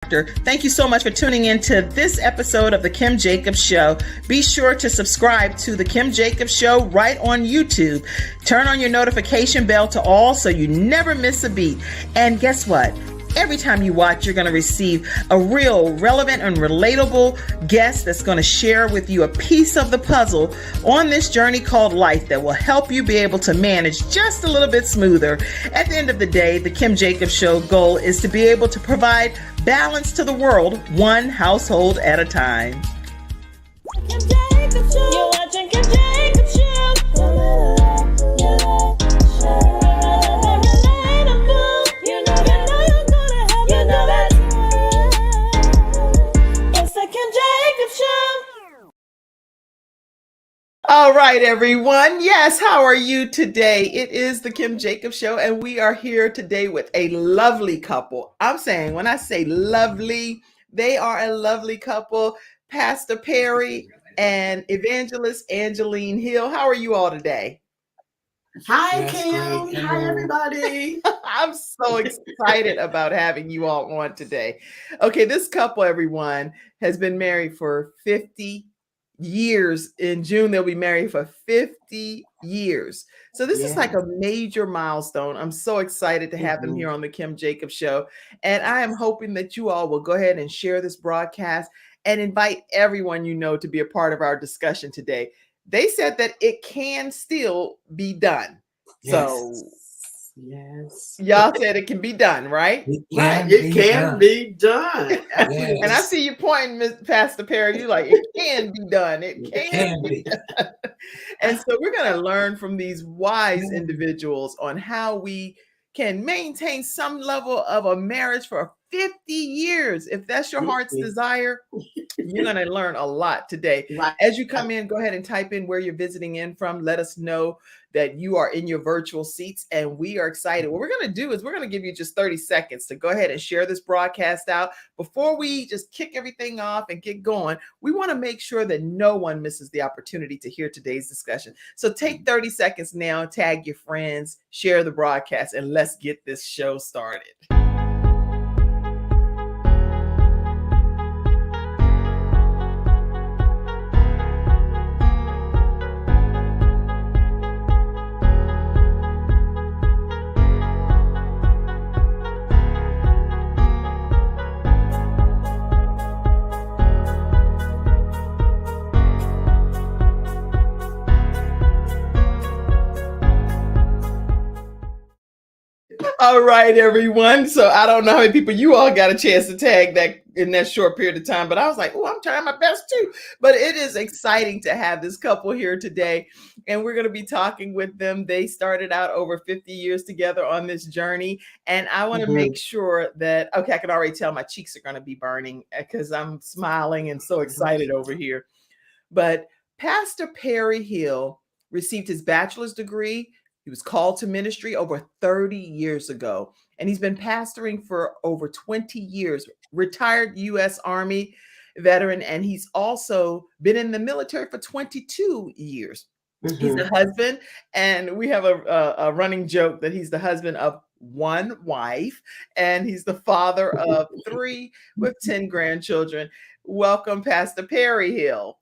Thank you so much for tuning in to this episode of The Kim Jacobs Show. Be sure to subscribe to The Kim Jacobs Show right on YouTube. Turn on your notification bell to all so you never miss a beat. And guess what? Every time you watch, you're going to receive a real relevant and relatable guest that's going to share with you a piece of the puzzle on this journey called life that will help you be able to manage just a little bit smoother. At the end of the day, the Kim Jacobs Show goal is to be able to provide balance to the world, one household at a time. Kim Jacobs Show. You're watching Kim Jacobs Show. All right, everyone. Yes, how are you today? It is the Kim Jacobs Show, and we are here today with a lovely couple. I'm saying, when I say lovely, they are a lovely couple, Pastor Perry and Evangelist Angeline Hill. How are you all today? Hi, Kim. Hi, everybody. I'm so excited about having you all on today. Okay, this couple, everyone, has been married for 50 years. In June, they'll be married for 50 years. So this is like a major milestone. I'm so excited to have them here on the Kim Jacobs Show. And I am hoping that you all will go ahead and share this broadcast and invite everyone you know to be a part of our discussion today. They said that it can still be done. So y'all said it can be done, right? It can be done. Yes. And I see you pointing, Miss Pastor Perry. You're like, it can be done. It can be done. And so we're going to learn from these wise individuals on how we can maintain some level of a marriage for 50 years. If that's your heart's desire, you're going to learn a lot today. As you come in, go ahead and type in where you're visiting in from. Let us know that you are in your virtual seats, and we are excited. What we're going to do is we're going to give you just 30 seconds to go ahead and share this broadcast out. Before we just kick everything off and get going, we want to make sure that no one misses the opportunity to hear today's discussion. So take 30 seconds now, tag your friends, share the broadcast, and let's get this show started. All right, everyone. So I don't know how many people you all got a chance to tag that in that short period of time, but I was like, oh, I'm trying my best too. But it is exciting to have this couple here today, and we're going to be talking with them. They started out over 50 years together on this journey, and I want to make sure that, okay, I can already tell my cheeks are going to be burning because I'm smiling and so excited over here. But Pastor Perry Hill received his bachelor's degree. He was called to ministry over 30 years ago, and he's been pastoring for over 20 years, retired U.S. Army veteran, and he's also been in the military for 22 years. He's a husband, and we have a running joke that he's the husband of one wife, and he's the father of 3 with 10 grandchildren. Welcome, Pastor Perry Hill.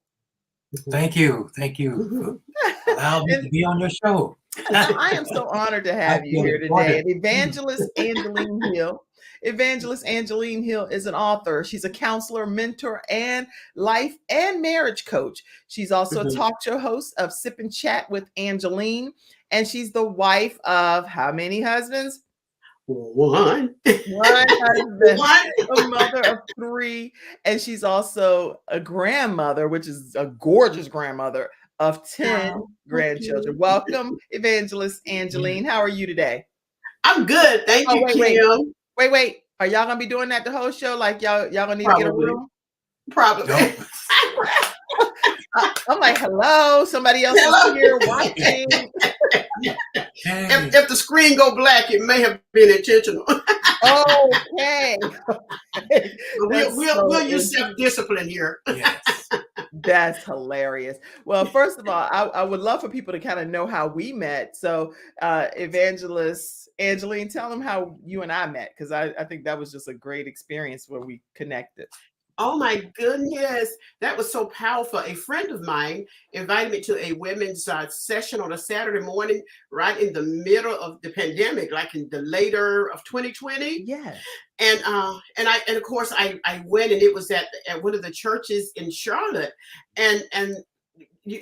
Thank you. Thank you for allowing me to be on your show. I am so honored to have you here today. And Evangelist Angeline Hill. Evangelist Angeline Hill is an author. She's a counselor, mentor, and life and marriage coach. She's also a talk show host of Sip and Chat with Angeline. And she's the wife of how many husbands? One husband, a mother of 3. And she's also a grandmother, which is a gorgeous grandmother of 10 grandchildren. Welcome, Evangelist Angeline. How are you today? I'm good. Thank you, Kim. Wait. Are y'all gonna be doing that the whole show? Like y'all gonna need to get a room? Probably. I'm like, hello, somebody else is here watching. If the screen go black, it may have been intentional. Okay. We'll use self-discipline here. Yes. That's hilarious. Well, first of all, I would love for people to kind of know how we met. So, Evangelist Angeline, tell them how you and I met, because I think that was just a great experience where we connected. Oh my goodness, that was so powerful. A friend of mine invited me to a women's session on a Saturday morning, right in the middle of the pandemic, like in the later of 2020. Yes. And of course I went, and it was at one of the churches in Charlotte, and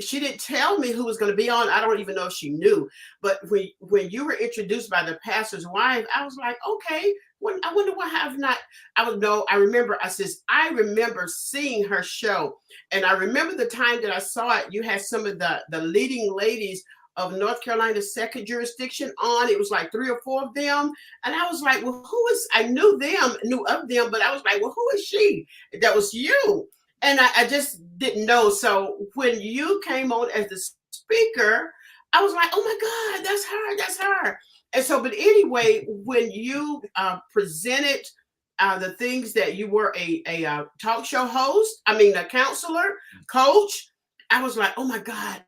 she didn't tell me who was going to be on. I don't even know if she knew. But when you were introduced by the pastor's wife, I was like, okay. I wonder why I've not. I would know. I remember. I remember seeing her show, and I remember the time that I saw it. You had some of the leading ladies of North Carolina's second jurisdiction on. It was like 3 or 4 of them, and I was like, well, who is? I knew of them, but I was like, well, who is she? That was you. And I just didn't know. So when you came on as the speaker, I was like, oh my God, that's her. And so, but anyway, when you presented the things that you were a talk show host, a counselor, coach, I was like, oh my God,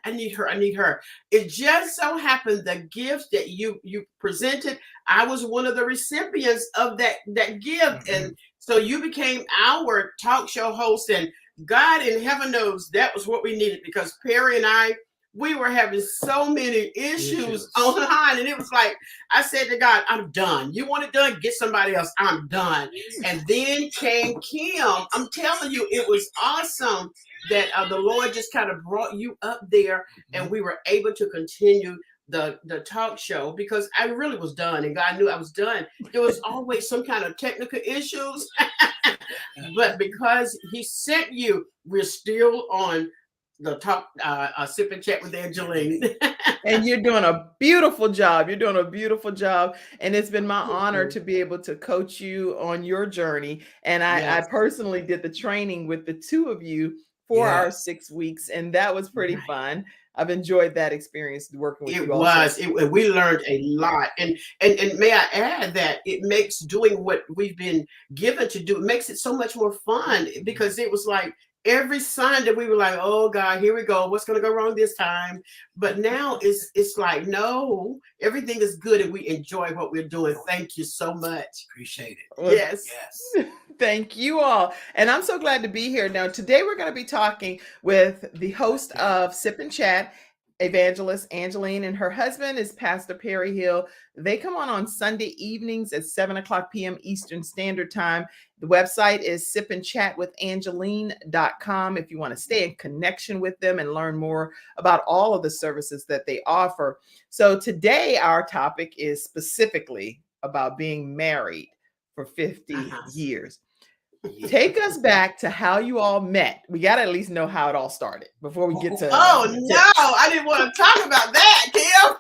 I need her. It just so happened the gift that you presented, I was one of the recipients of that gift. And so you became our talk show host, and God in heaven knows that was what we needed, because Perry and we were having so many issues online, and it was like, I said to God, I'm done. You want it done? Get somebody else. I'm done. And then came Kim. I'm telling you, it was awesome that the Lord just kind of brought you up there, and we were able to continue the talk show, because I really was done, and God knew I was done. There was always some kind of technical issues, but because He sent you, we're still on the talk, sip and chat with Angeline. And you're doing a beautiful job. You're doing a beautiful job. And it's been my honor to be able to coach you on your journey. And I personally did the training with the 2 of you for our 6 weeks. And that was pretty fun. I've enjoyed that experience working with you. We learned a lot. And may I add that it makes doing what we've been given to do, it makes it so much more fun, because it was like, every Sunday we were like, oh God, here we go. What's going to go wrong this time? But now it's like, no, everything is good, and we enjoy what we're doing. Thank you so much. Appreciate it. Yes. Thank you all. And I'm so glad to be here. Now, today we're going to be talking with the host of Sip and Chat, Evangelist Angeline, and her husband is Pastor Perry Hill. They come on Sunday evenings at 7:00 p.m. Eastern Standard Time. The website is sipandchatwithangeline.com if you want to stay in connection with them and learn more about all of the services that they offer. So today our topic is specifically about being married for 50 years. Take us back to how you all met. We got to at least know how it all started before we get to. Oh, no, I didn't want to talk about that, Kim.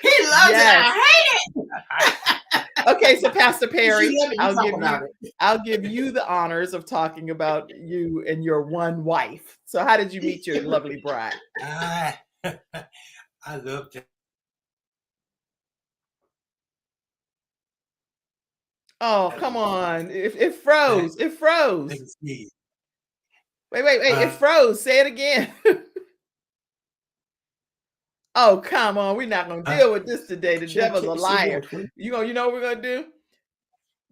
He loves it. I hate it. Okay, so Pastor Perry, I'll give you the honors of talking about you and your one wife. So how did you meet your lovely bride? I love that. Oh, come on. It froze. It froze. Wait. It froze. Say it again. Oh, come on. We're not going to deal with this today. The devil's a liar. You know what we're going to do?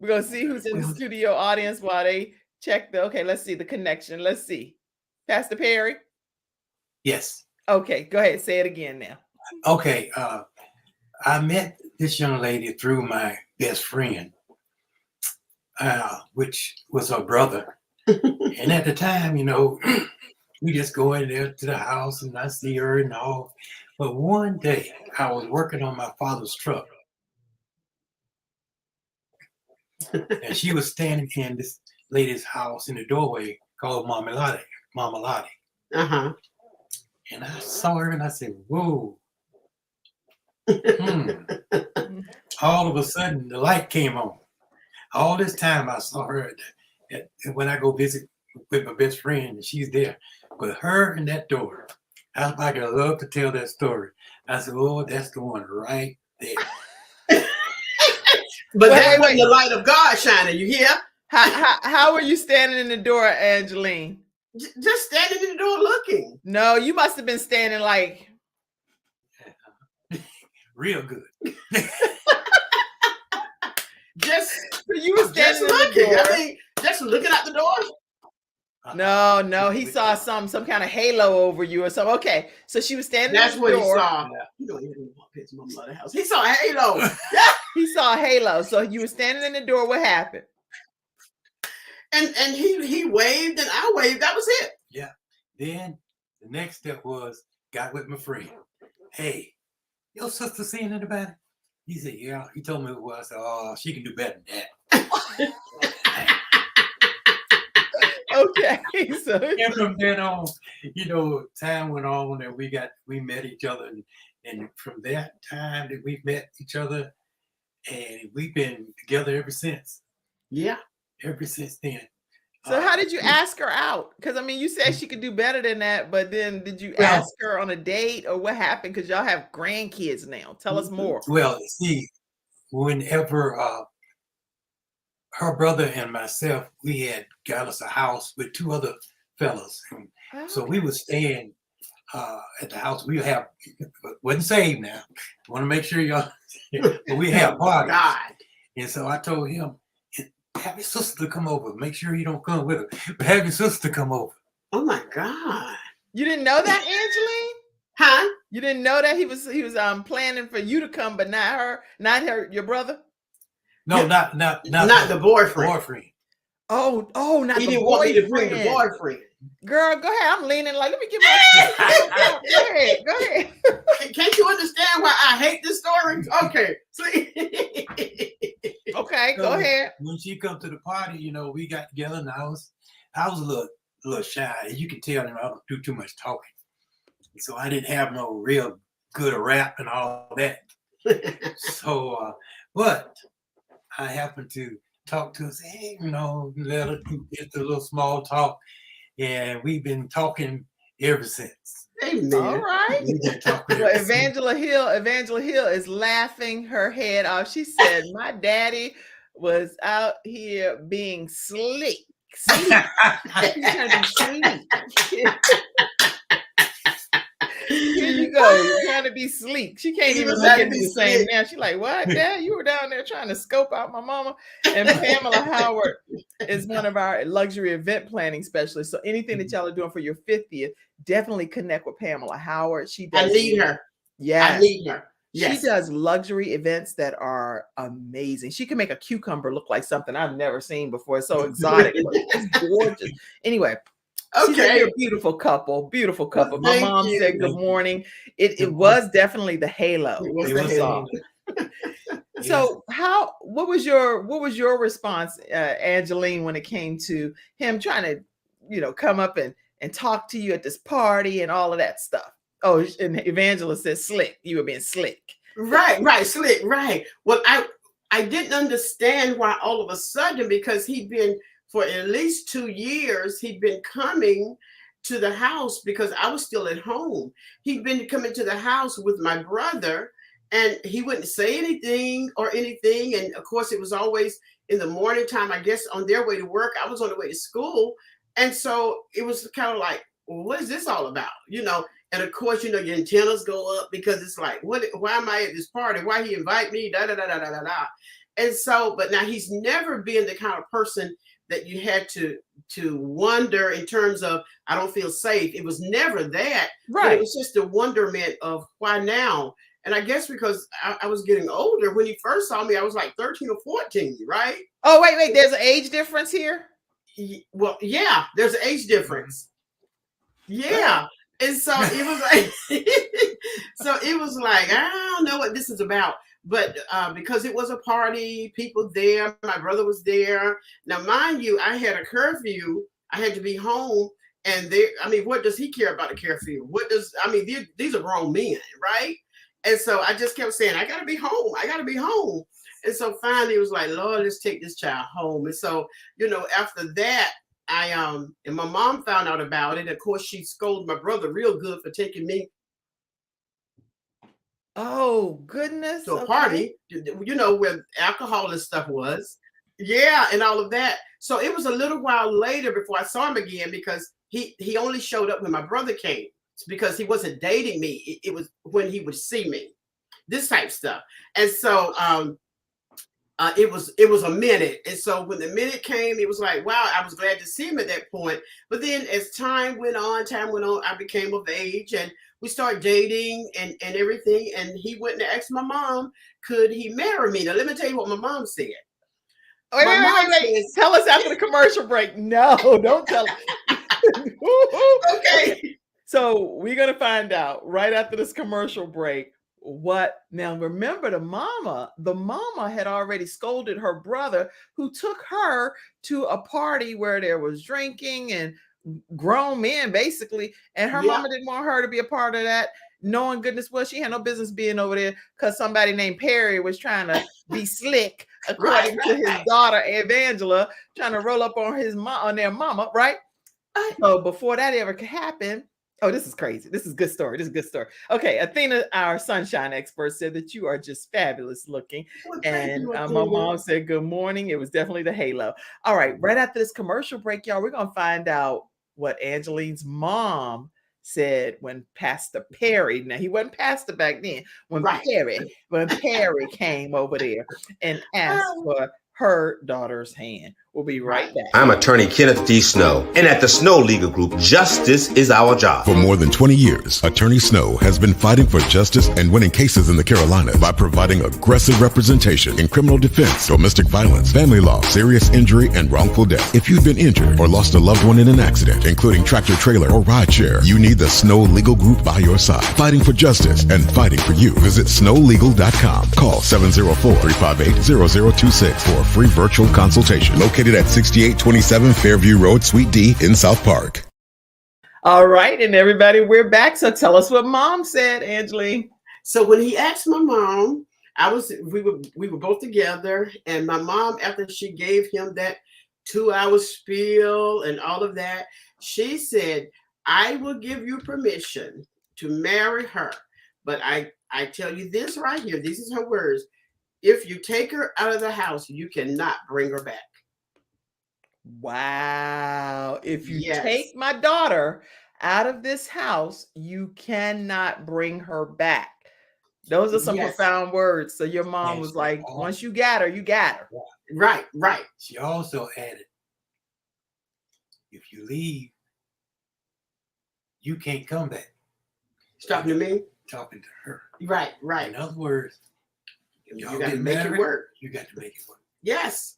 We're going to see who's in the studio audience while they check okay, let's see the connection. Let's see. Pastor Perry? Yes. Okay, go ahead. Say it again now. Okay. I met this young lady through my best friend, which was her brother. And at the time, we just go in there to the house and I see her and all. But one day I was working on my father's truck. And she was standing in this lady's house in the doorway called Mama Lottie. Uh-huh. And I saw her and I said, whoa. All of a sudden the light came on. All this time I saw her when I go visit with my best friend, and she's there with her in that door. I could love to tell that story. I said, oh, that's the one right there. But that wasn't the light of God shining, you hear? How were you standing in the door, Angeline? Just standing in the door looking. No, you must have been standing like real good. Just you were standing in the looking. door. I mean, just looking out the door. No, he saw some kind of halo over you or something. Okay, so she was standing. That's in the what door. he saw. Yeah. You don't even walk into my mother's house. He saw a halo. He saw a halo. So you were standing in the door. What happened? And he waved and I waved. That was it. Yeah. Then the next step was got with my friend. Hey, your sister seeing anybody? He said, yeah. He told me what I said. Oh, she can do better than that. Okay, so And from then on, time went on and we met each other, and from that time that we met each other, and we've been together ever since. Yeah. Ever since then. So how did you ask her out? Because I mean, you said she could do better than that, but then did you Well- ask her on a date or what happened? Because y'all have grandkids now. Tell us more. Well, see, whenever her brother and myself, we had got us a house with two other fellas. So we were staying at the house. We have wasn't saved now. Want to make sure y'all, but we have parties. God. And so I told him, have your sister come over. Make sure you don't come with her, but have your sister come over. Oh my God. You didn't know that, Angeline? Huh? You didn't know that he was planning for you to come, but not your brother. No, Yeah. not the boyfriend. Boyfriend. Oh, not He the didn't want me to bring boyfriend. the boyfriend. Girl, go ahead. I'm leaning like, let me get my. Go ahead. Can't you understand why I hate this story? Okay. See? Okay, go ahead. When she come to the party, we got together, and I was a little shy. You can tell I don't do too much talking, so I didn't have no real good rap and all that. So, but I happened to talk to her, say, hey, let her get the little small talk, and we've been talking ever since. Amen. All right. We've been talking Well, ever since. Evangela Hill is laughing her head off. She said, "My daddy was out here being sleek. He's trying to be sleek." Here you go. You're trying to be sleek. She can't He even was look trying at to me be the same sleek. now. She's like, "What, Dad? You were down there trying to scope out my mama." And Pamela Howard is one of our luxury event planning specialists. So anything that y'all are doing for your 50th, definitely connect with Pamela Howard. She does. I need her. Yes. I need her. Yes. She does luxury events that are amazing. She can make a cucumber look like something I've never seen before. It's so exotic. It's gorgeous. Anyway. She's Okay. a beautiful couple. Beautiful couple. My Thank mom you. said good morning. It was definitely the halo. It was It the was halo. all. So what was your response, Angeline, when it came to him trying to, come up and talk to you at this party and all of that stuff? Oh, and Evangelist says slick. You were being slick. Right, slick, right. Well, I didn't understand why all of a sudden, because he'd been for at least 2 years, he'd been coming to the house because I was still at home. He'd been coming to the house with my brother, and he wouldn't say anything. And of course, it was always in the morning time, I guess, on their way to work. I was on the way to school. And so it was kind of like, well, what is this all about? And of course, your antennas go up because it's like, why am I at this party? Why he invite me? Da, da, da, da, da, da, da. And so, but now he's never been the kind of person that you had to wonder in terms of, I don't feel safe. It was never that. Right. It was just a wonderment of why now. And I guess because I was getting older. When he first saw me, I was like 13 or 14, right? Oh, wait. There's an age difference here? Well, yeah, there's an age difference. Yeah. And so it was like, I don't know what this is about. But because it was a party, people there, my brother was there. Now, mind you, I had a curfew. I had to be home. And what does he care about a curfew? These are grown men, right? And so I just kept saying, I got to be home. I got to be home. And so finally it was like, Lord, let's take this child home. And so, after that, and my mom found out about it. Of course, she scolded my brother real good for taking me. Oh, goodness. To a party, where alcohol and stuff was. Yeah, and all of that. So it was a little while later before I saw him again, because he only showed up when my brother came. It's because he wasn't dating me. It was when he would see me, this type stuff. And so it was a minute. And so when the minute came, it was like, wow, I was glad to see him at that point. But then as time went on, I became of age and we started dating and everything. And he went and asked my mom, could he marry me? Now, let me tell you what my mom said. Wait. Tell us after the commercial break. No, don't tell us. Okay. So we're going to find out right after this commercial break what. Now, remember, the mama had already scolded her brother, who took her to a party where there was drinking and grown men, basically. And her mama didn't want her to be a part of that, knowing goodness well she had no business being over there because somebody named Perry was trying to be slick, according to his daughter Evangela, trying to roll up on their mama, right? So before that ever could happen, oh, this is crazy. This is a good story. Okay, Athena, our sunshine expert, said that you are just fabulous looking. Well, and you, my mom said good morning. It was definitely the halo. All right, right after this commercial break, y'all, we're going to find out what Angeline's mom said when Pastor Perry, now he wasn't pastor back then, when Perry came over there and asked for her daughter's hand. We'll be right back. I'm attorney Kenneth D. Snow, and at the Snow Legal Group, justice is our job. For more than 20 years, Attorney Snow has been fighting for justice and winning cases in the Carolinas by providing aggressive representation in criminal defense, domestic violence, family law, serious injury, and wrongful death. If you've been injured or lost a loved one in an accident, including tractor trailer or rideshare, you need the Snow Legal Group by your side, fighting for justice and fighting for you. Visit snowlegal.com. Call 704-358-0026 for a free virtual consultation. Located at 6827 Fairview Road, Suite D in South Park. All right, and everybody, we're back. So tell us what mom said, Angeline. So when he asked my mom, we were both together, and my mom, after she gave him that 2-hour spiel and all of that, she said, I will give you permission to marry her. But I tell you this right here, this is her words. If you take her out of the house, you cannot bring her back. Wow. If you take my daughter out of this house, you cannot bring her back. Those are some profound words. So your mom was like, once you got her, you got her. Right. She also added, if you leave, you can't come back. Talking to me? Talking to her. Right. In other words, you got to make it work. You got to make it work. Yes.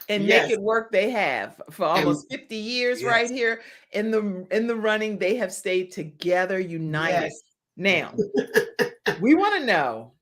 And make it work. They have for almost 50 years right here in the running. They have stayed together, united. Now, we want to know,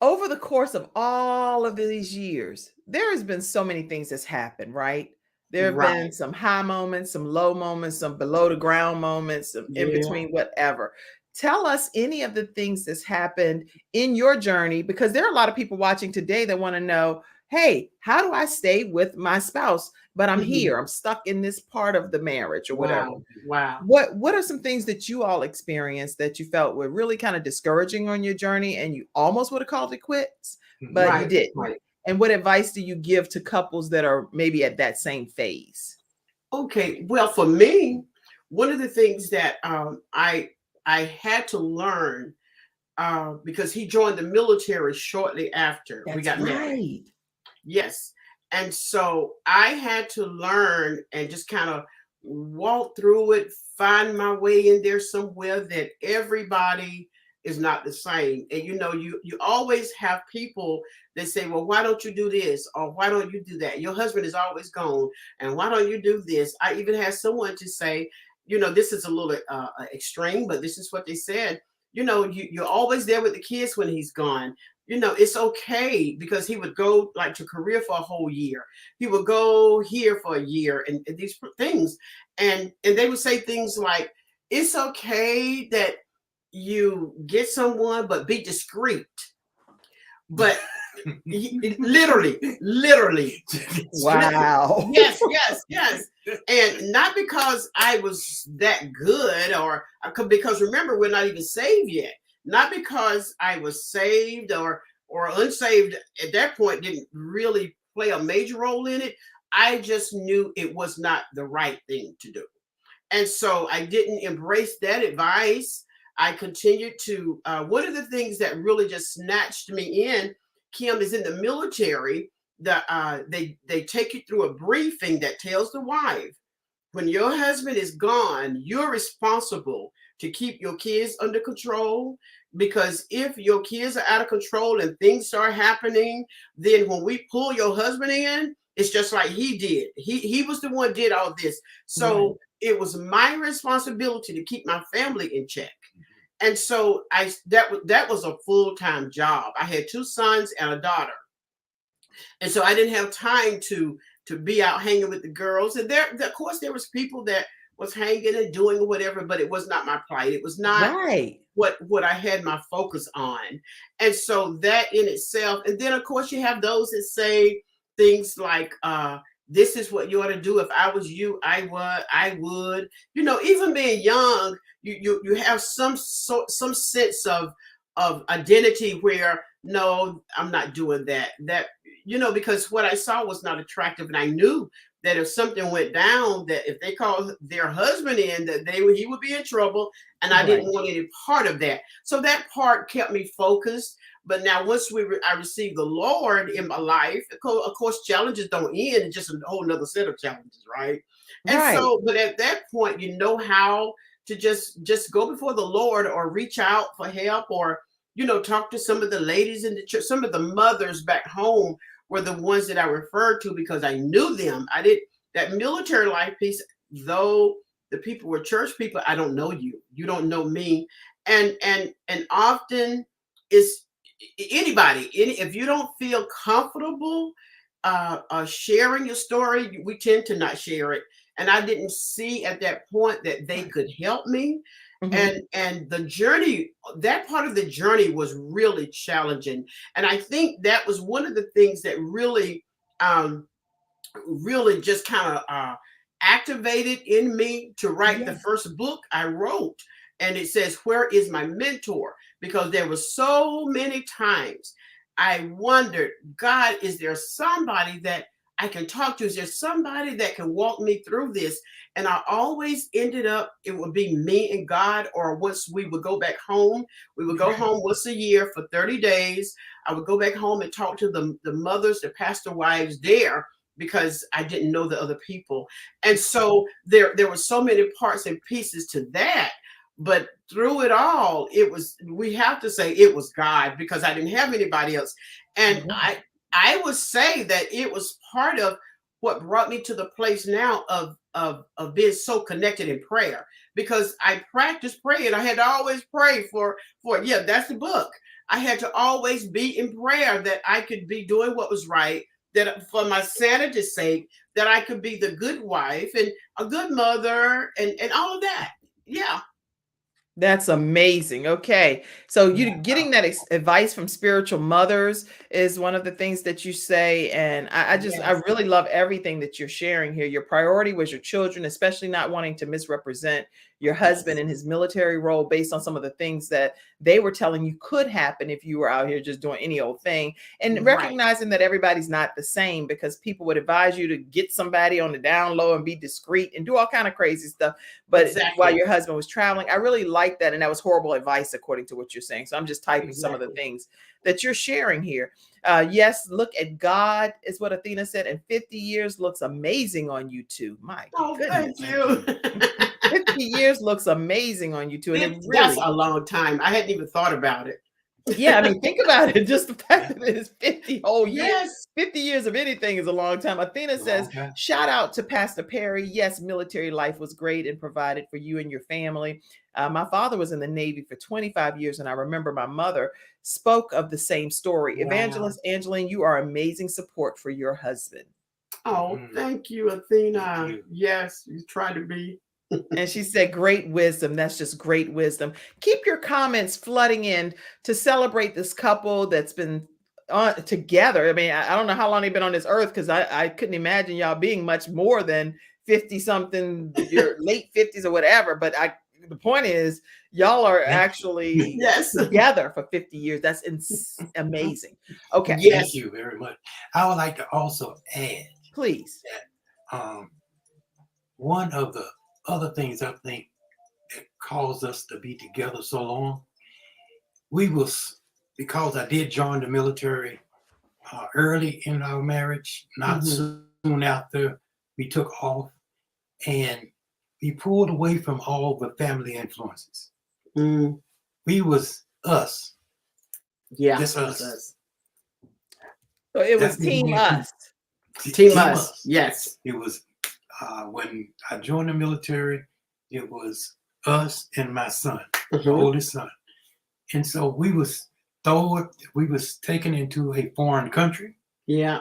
over the course of all of these years, there has been so many things that's happened, right? There have been some high moments, some low moments, some below the ground moments, some in between, whatever. Tell us any of the things that's happened in your journey, because there are a lot of people watching today that want to know, hey, how do I stay with my spouse? But I'm here, I'm stuck in this part of the marriage or whatever. Wow. What are some things that you all experienced that you felt were really kind of discouraging on your journey and you almost would have called it quits, but you didn't? Right. And what advice do you give to couples that are maybe at that same phase? Okay, well, for me, one of the things that I had to learn, because he joined the military shortly after we got married. Yes. And so I had to learn and just kind of walk through it, find my way in there somewhere, that everybody is not the same. And you always have people that say, well, why don't you do this? Or why don't you do that? Your husband is always gone. And why don't you do this? I even had someone to say, this is a little extreme, but this is what they said. You're always there with the kids when he's gone. It's okay, because he would go like to Korea for a whole year. He would go here for a year and these things. And they would say things like, it's okay that you get someone, but be discreet. But literally. Wow. Yes. And not because I was that good, or because remember, we're not even saved yet. Not because I was saved or unsaved at that point didn't really play a major role in it. I just knew it was not the right thing to do. And so I didn't embrace that advice. I continued to, one of the things that really just snatched me in, Kim, is in the military. They take you through a briefing that tells the wife, when your husband is gone, you're responsible to keep your kids under control. Because if your kids are out of control and things start happening, then when we pull your husband in, it's just like he did. He was the one did all this. So it was my responsibility to keep my family in check. And so that was a full-time job. I had 2 sons and a daughter. And so I didn't have time to be out hanging with the girls. And of course, there was people that was hanging and doing whatever, but it was not my plight. It was not what I had my focus on. And so that in itself, and then of course you have those that say things like, this is what you ought to do. If I was you, I would. You know, even being young, you have some sense of identity where, no, I'm not doing that. That, you know, because what I saw was not attractive, and I knew that if something went down, that if they called their husband in, that he would be in trouble, and I didn't want any part of that. So that part kept me focused. But now once I received the Lord in my life, of course, challenges don't end. It's just a whole nother set of challenges, right? And so, but at that point, you know how to just go before the Lord, or reach out for help, or, you know, talk to some of the ladies in the church. Some of the mothers back home were the ones that I referred to because I knew them. I did that military life piece, though the people were church people. I don't know you. You don't know me. And often it's anybody, if you don't feel comfortable sharing your story, we tend to not share it. And I didn't see at that point that they could help me. And the journey, that part of the journey was really challenging. And I think that was one of the things that really just kind of activated in me to write the first book I wrote. And it says, where is my mentor? Because there were so many times I wondered, God, is there somebody that I can talk to? Is there somebody that can walk me through this? And I always ended up, it would be me and God, or once we would go back home, we would go home once a year for 30 days. I would go back home and talk to the mothers, the pastor wives there, because I didn't know the other people. And so there were so many parts and pieces to that. But through it all, we have to say it was God, because I didn't have anybody else. And I would say that it was part of what brought me to the place now of being so connected in prayer, because I practiced praying. I had to always pray for that's the book. I had to always be in prayer that I could be doing what was right, that for my sanity's sake, that I could be the good wife and a good mother and all of that. Yeah. That's amazing. Okay. So you getting that advice from spiritual mothers is one of the things that you say. And I really love everything that you're sharing here. Your priority was your children, especially not wanting to misrepresent your husband in his military role based on some of the things that they were telling you could happen if you were out here just doing any old thing, and recognizing that everybody's not the same, because people would advise you to get somebody on the down low and be discreet and do all kind of crazy stuff. But while your husband was traveling, I really like that. And that was horrible advice, according to what you're saying. So I'm just typing some of the things that you're sharing here. Yes, look at God is what Athena said. And 50 years looks amazing on you too. My goodness. Thank you. 50 years looks amazing on you too. And that's a long time. I hadn't even thought about it. Yeah, I mean, think about it. Just the fact that it is 50 whole years. Yes. 50 years of anything is a long time. Athena says, shout out to Pastor Perry. Yes, military life was great and provided for you and your family. My father was in the Navy for 25 years, and I remember my mother spoke of the same story. Wow. Evangelist Angeline, you are amazing support for your husband. Oh, thank you, Athena. Thank you. Yes, you try to be. And she said, great wisdom. That's just great wisdom. Keep your comments flooding in to celebrate this couple that's been on together. I mean, I don't know how long they've been on this earth, because I couldn't imagine y'all being much more than 50 something, your late 50s or whatever. But the point is, y'all are actually together for 50 years. That's amazing. Okay. Yes. Thank you very much. I would like to also add Please. One of the other things I think that caused us to be together so long, because I did join the military early in our marriage, not soon after we took off, and we pulled away from all the family influences. We was us. Yeah, Just it was us. us. So it was That's what Team we- Us. Team us. Yes. It was when I joined the military, it was us and my son, the oldest son. And so we was taken into a foreign country. Yeah.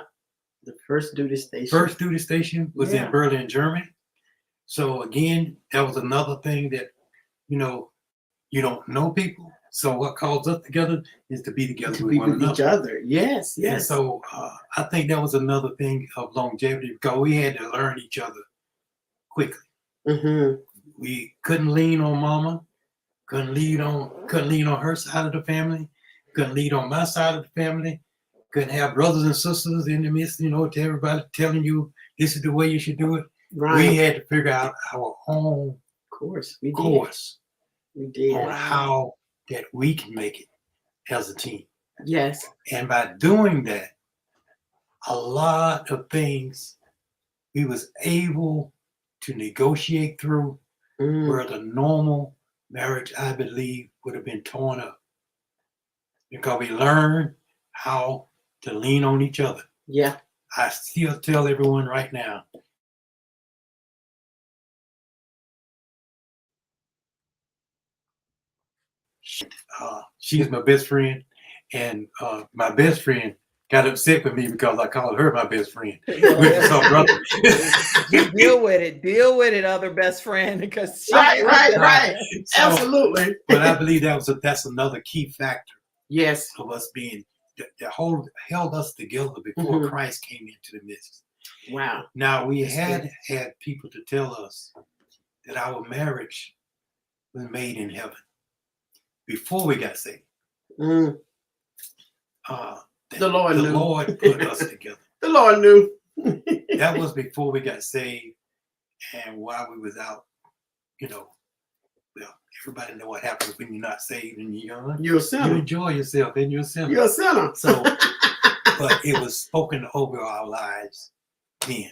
The first duty station. First duty station was in Berlin, Germany. So again, that was another thing that, you don't know people. So what calls us together is to be together To with be one with another. each other. Yes, And yes. so I think that was another thing of longevity, because we had to learn each other quickly. We couldn't lean on mama, couldn't lean on her side of the family, couldn't lean on my side of the family, couldn't have brothers and sisters in the midst, to everybody telling you this is the way you should do it. Right. We had to figure out our own course. We did. course We did. on how that we can make it as a team. Yes. And by doing that, a lot of things we was able to negotiate through where the normal marriage, I believe, would have been torn up. Because we learned how to lean on each other. Yeah. I still tell everyone right now, she's my best friend, and my best friend got upset with me because I called her my best friend. Which some brother. Deal with it. Deal with it, other best friend, because Right. So, Absolutely. But I believe that's another key factor Yes. of us being that held us together before Christ came into the midst. Wow. Now we had people to tell us that our marriage was made in heaven before we got saved. The Lord knew. Lord put us together. The Lord knew. That was before we got saved, and while we was out, well, everybody know what happens when you're not saved and you're young. You're a You sinner. enjoy yourself and you're a sinner. You're a sinner. So, but it was spoken over our lives then.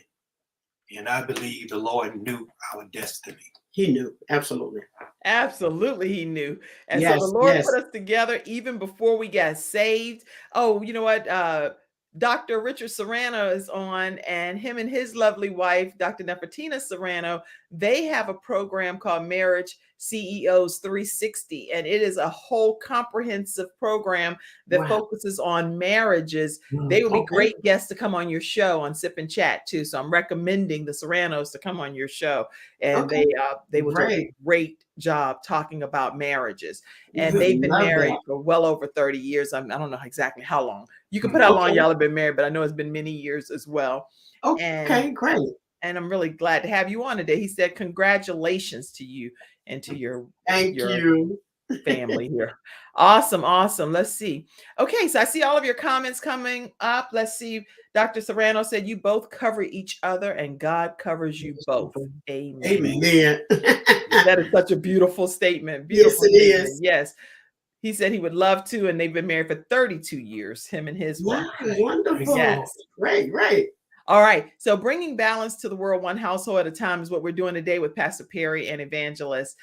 And I believe the Lord knew our destiny. He knew. Absolutely. Absolutely, he knew. And Yes, so the Lord yes. put us together even before we got saved. Oh, you know what? Dr. Richard Serrano is on, and him and his lovely wife, Dr. Nefertina Serrano, they have a program called Marriage CEOs 360. And it is a whole comprehensive program that focuses on marriages. They would be great guests to come on your show on Sip and Chat too. So I'm recommending the Serranos to come on your show. And they will do a great job talking about marriages. And they've been married for well over 30 years. I don't know exactly how long. You can put how long y'all have been married, but I know it's been many years as well. Okay, great. And I'm really glad to have you on today. He said, congratulations to you and to your family here. Awesome. Let's see. Okay, so I see all of your comments coming up. Let's see. Dr. Serrano said you both cover each other and God covers you both. Amen. Amen. That is such a beautiful statement. Beautiful Yes, it statement. is. Yes. He said he would love to, and they've been married for 32 years, him and his wife. Wonderful. Yes. Right. All right. So bringing balance to the world, one household at a time is what we're doing today with Pastor Perry and Evangelist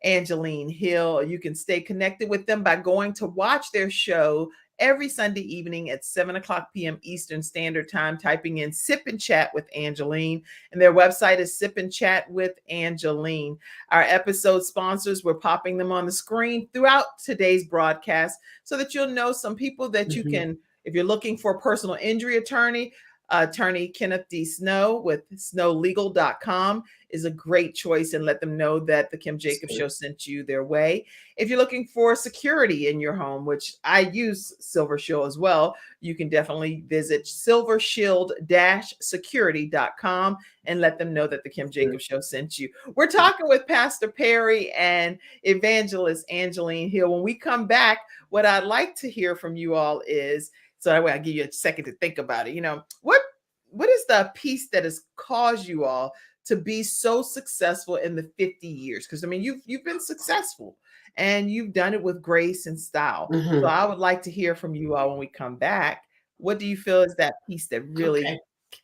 Angeline Hill. You can stay connected with them by going to watch their show every Sunday evening at 7:00 p.m. Eastern Standard Time, typing in Sip and Chat with Angeline. And their website is Sip and Chat with Angeline. Our episode sponsors, we're popping them on the screen throughout today's broadcast so that you'll know some people that you can, if you're looking for a personal injury attorney Kenneth D. Snow with snowlegal.com is a great choice, and let them know that the Kim Jacobs Show sent you their way. If you're looking for security in your home, which I use Silver Shield as well, you can definitely visit silvershield-security.com and let them know that the Kim Jacobs Show sent you. We're talking with Pastor Perry and Evangelist Angeline Hill. When we come back, what I'd like to hear from you all is, so that way I'll give you a second to think about it. What is is the piece that has caused you all to be so successful in the 50 years? Because I mean, you've been successful and you've done it with grace and style. Mhm. So I would like to hear from you all when we come back. What do you feel is that piece that really Okay.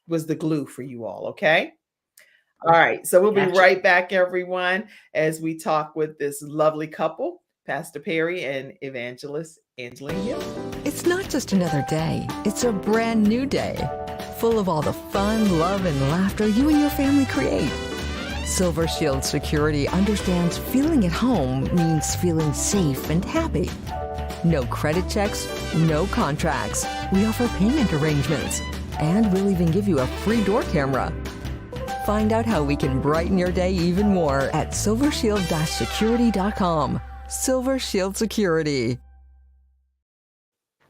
was the glue for you all? Okay. All right. So we'll be Gotcha. right back, everyone, as we talk with this lovely couple, Pastor Perry and Evangelist Angeline Hill. It's not just another day, it's a brand new day, full of all the fun, love, and laughter you and your family create. Silver Shield Security understands feeling at home means feeling safe and happy. No credit checks, no contracts. We offer payment arrangements, and we'll even give you a free door camera. Find out how we can brighten your day even more at silvershield-security.com. Silver Shield Security.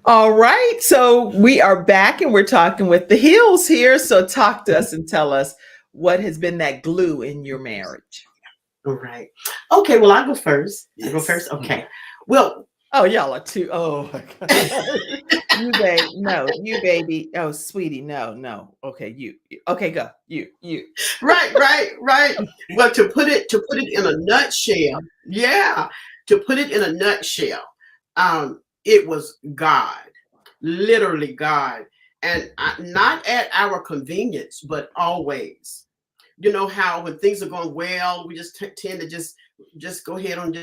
All right. So we are back and we're talking with the Hills here. So talk to us and tell us what has been that glue in your marriage. All right. Okay. Well, I'll go first. I go Yes. first. Okay. Well, Oh, y'all are too. Oh, my God. You baby. No, you baby. Oh, sweetie. No. Okay. You. Okay. Go. You. right. Well, to put it in a nutshell, to put it in a nutshell, it was God, literally God, and not at our convenience, but always. You know how when things are going well, we just tend to just go ahead and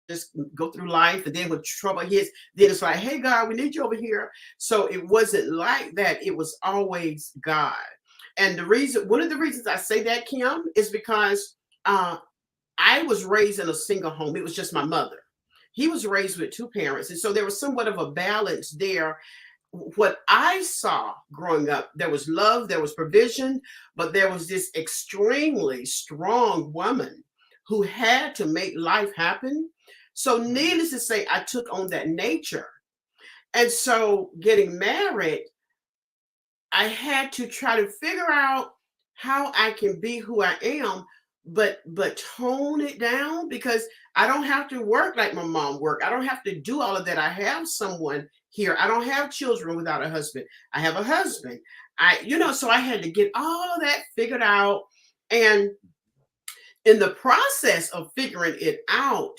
just go through life, and then when trouble hits, then it's like, hey God, we need you over here. So it wasn't like that. It was always God. And one of the reasons I say that, Kim, is because I was raised in a single home. It was just my mother. He was raised with two parents, and so there was somewhat of a balance there. What I saw growing up, there was love, there was provision, but there was this extremely strong woman who had to make life happen. So needless to say, I took on that nature. And so getting married, I had to try to figure out how I can be who I am, but tone it down, because I don't have to work like my mom worked. I don't have to do all of that. I have someone here. I don't have children without a husband. I have a husband. So I had to get all of that figured out. And in the process of figuring it out,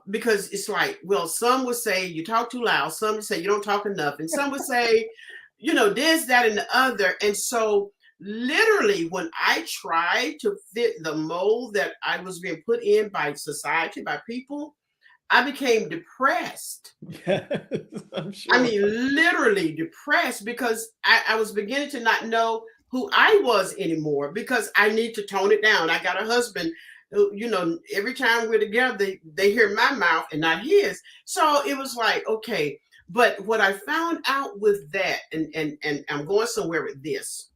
because it's like, well, some would say you talk too loud, some would say you don't talk enough, and some would say, this, that, and the other. And so literally when I tried to fit the mold that I was being put in by society, by people, I became depressed. Yes, I'm sure. I mean, literally depressed, because I was beginning to not know who I was anymore, because I need to tone it down. I got a husband who, every time we're together, they hear my mouth and not his. So it was like, okay. But what I found out with that, and I'm going somewhere with this,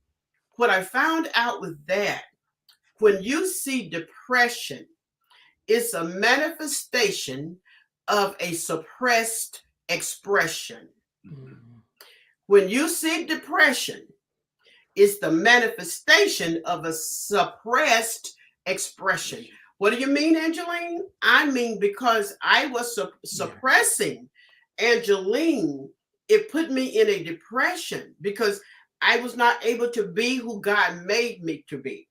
what I found out with that, when you see depression, it's a manifestation of a suppressed expression. When you see depression, it's the manifestation of a suppressed expression. What do you mean, Angeline? I mean, because I was suppressing Angeline, it put me in a depression, because I was not able to be who God made me to be.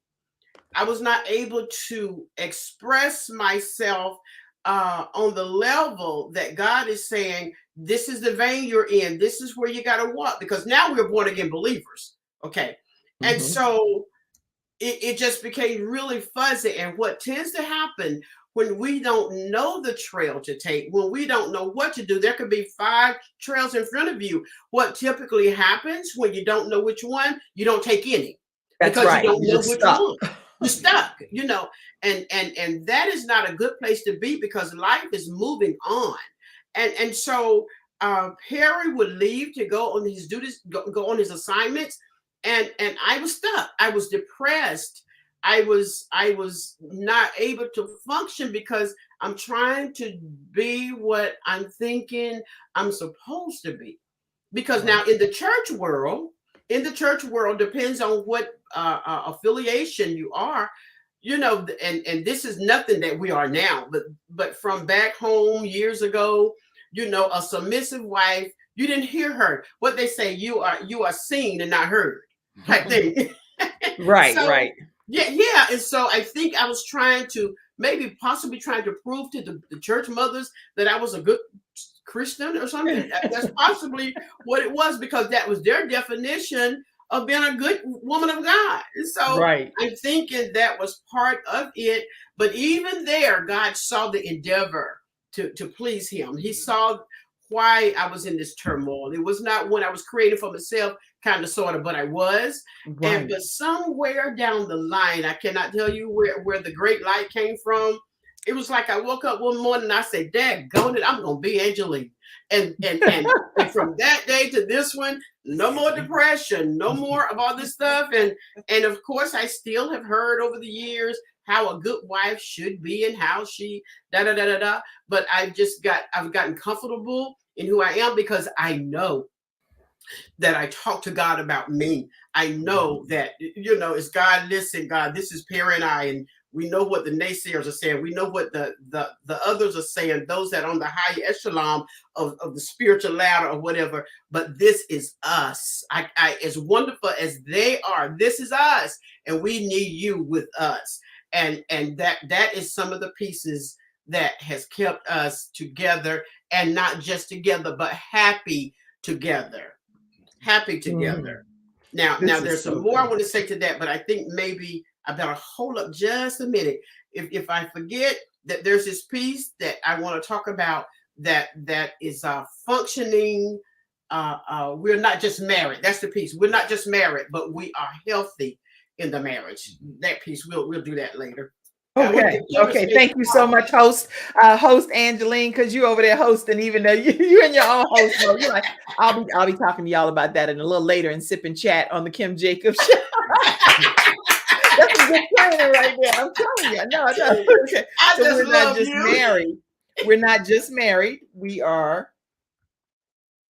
I was not able to express myself on the level that God is saying, this is the vein you're in. This is where you got to walk, because now we're born again believers. Okay. And so it just became really fuzzy. And what tends to happen when we don't know the trail to take, when we don't know what to do, there could be 5 trails in front of you. What typically happens when you don't know which one, you don't take any. That's because right. You don't You know just which stop. one. You're stuck, and that is not a good place to be, because life is moving on. And so Perry would leave to go on his duties, go on his assignments. And I was stuck. I was depressed. I was not able to function, because I'm trying to be what I'm thinking I'm supposed to be. Because now in the church world, depends on what affiliation you are, and this is nothing that we are now, but from back home years ago, a submissive wife You didn't hear her. What they say, you are seen and not heard type thing. Right, So, right. yeah. And so I think I was trying to possibly trying to prove to the church mothers that I was a good Christian or something. That's possibly what it was, because that was their definition of being a good woman of God. And so Right. I'm thinking that was part of it. But even there, God saw the endeavor to please him. He saw why I was in this turmoil. It was not when I was creating for myself, kind of, sort of, but I was. Right. But somewhere down the line, I cannot tell you where the great light came from. It was like I woke up one morning and I said, "Daggone it, I'm gonna be Angeline." And from that day to this one, no more depression, no more of all this stuff. And of course, I still have heard over the years how a good wife should be and how she da da da da da. But I've gotten comfortable in who I am, because I know that I talk to God about me. I know that, it's God, listen, God, this is Perry and I, and we know what the naysayers are saying. We know what the others are saying, those that are on the high echelon of the spiritual ladder or whatever. But this is us. I as wonderful as they are, this is us, and we need you with us. And that is some of the pieces that has kept us together, and not just together, but happy together. Happy together. Now there's some more I want to say to that, but I think maybe I better hold up just a minute. If I forget that, there's this piece that I want to talk about that is functioning. We're not just married. That's the piece. We're not just married, but we are healthy in the marriage. That piece, we'll do that later. Okay. Thank you so much, host Angeline, because you over there hosting, even though you in your own host mode. You're like, I'll be talking to y'all about that in a little later and sip and chat on the Kim Jacobs show. That's a good trainer right there. I'm telling you. No. Okay. So we're not just married. We're not just married. We are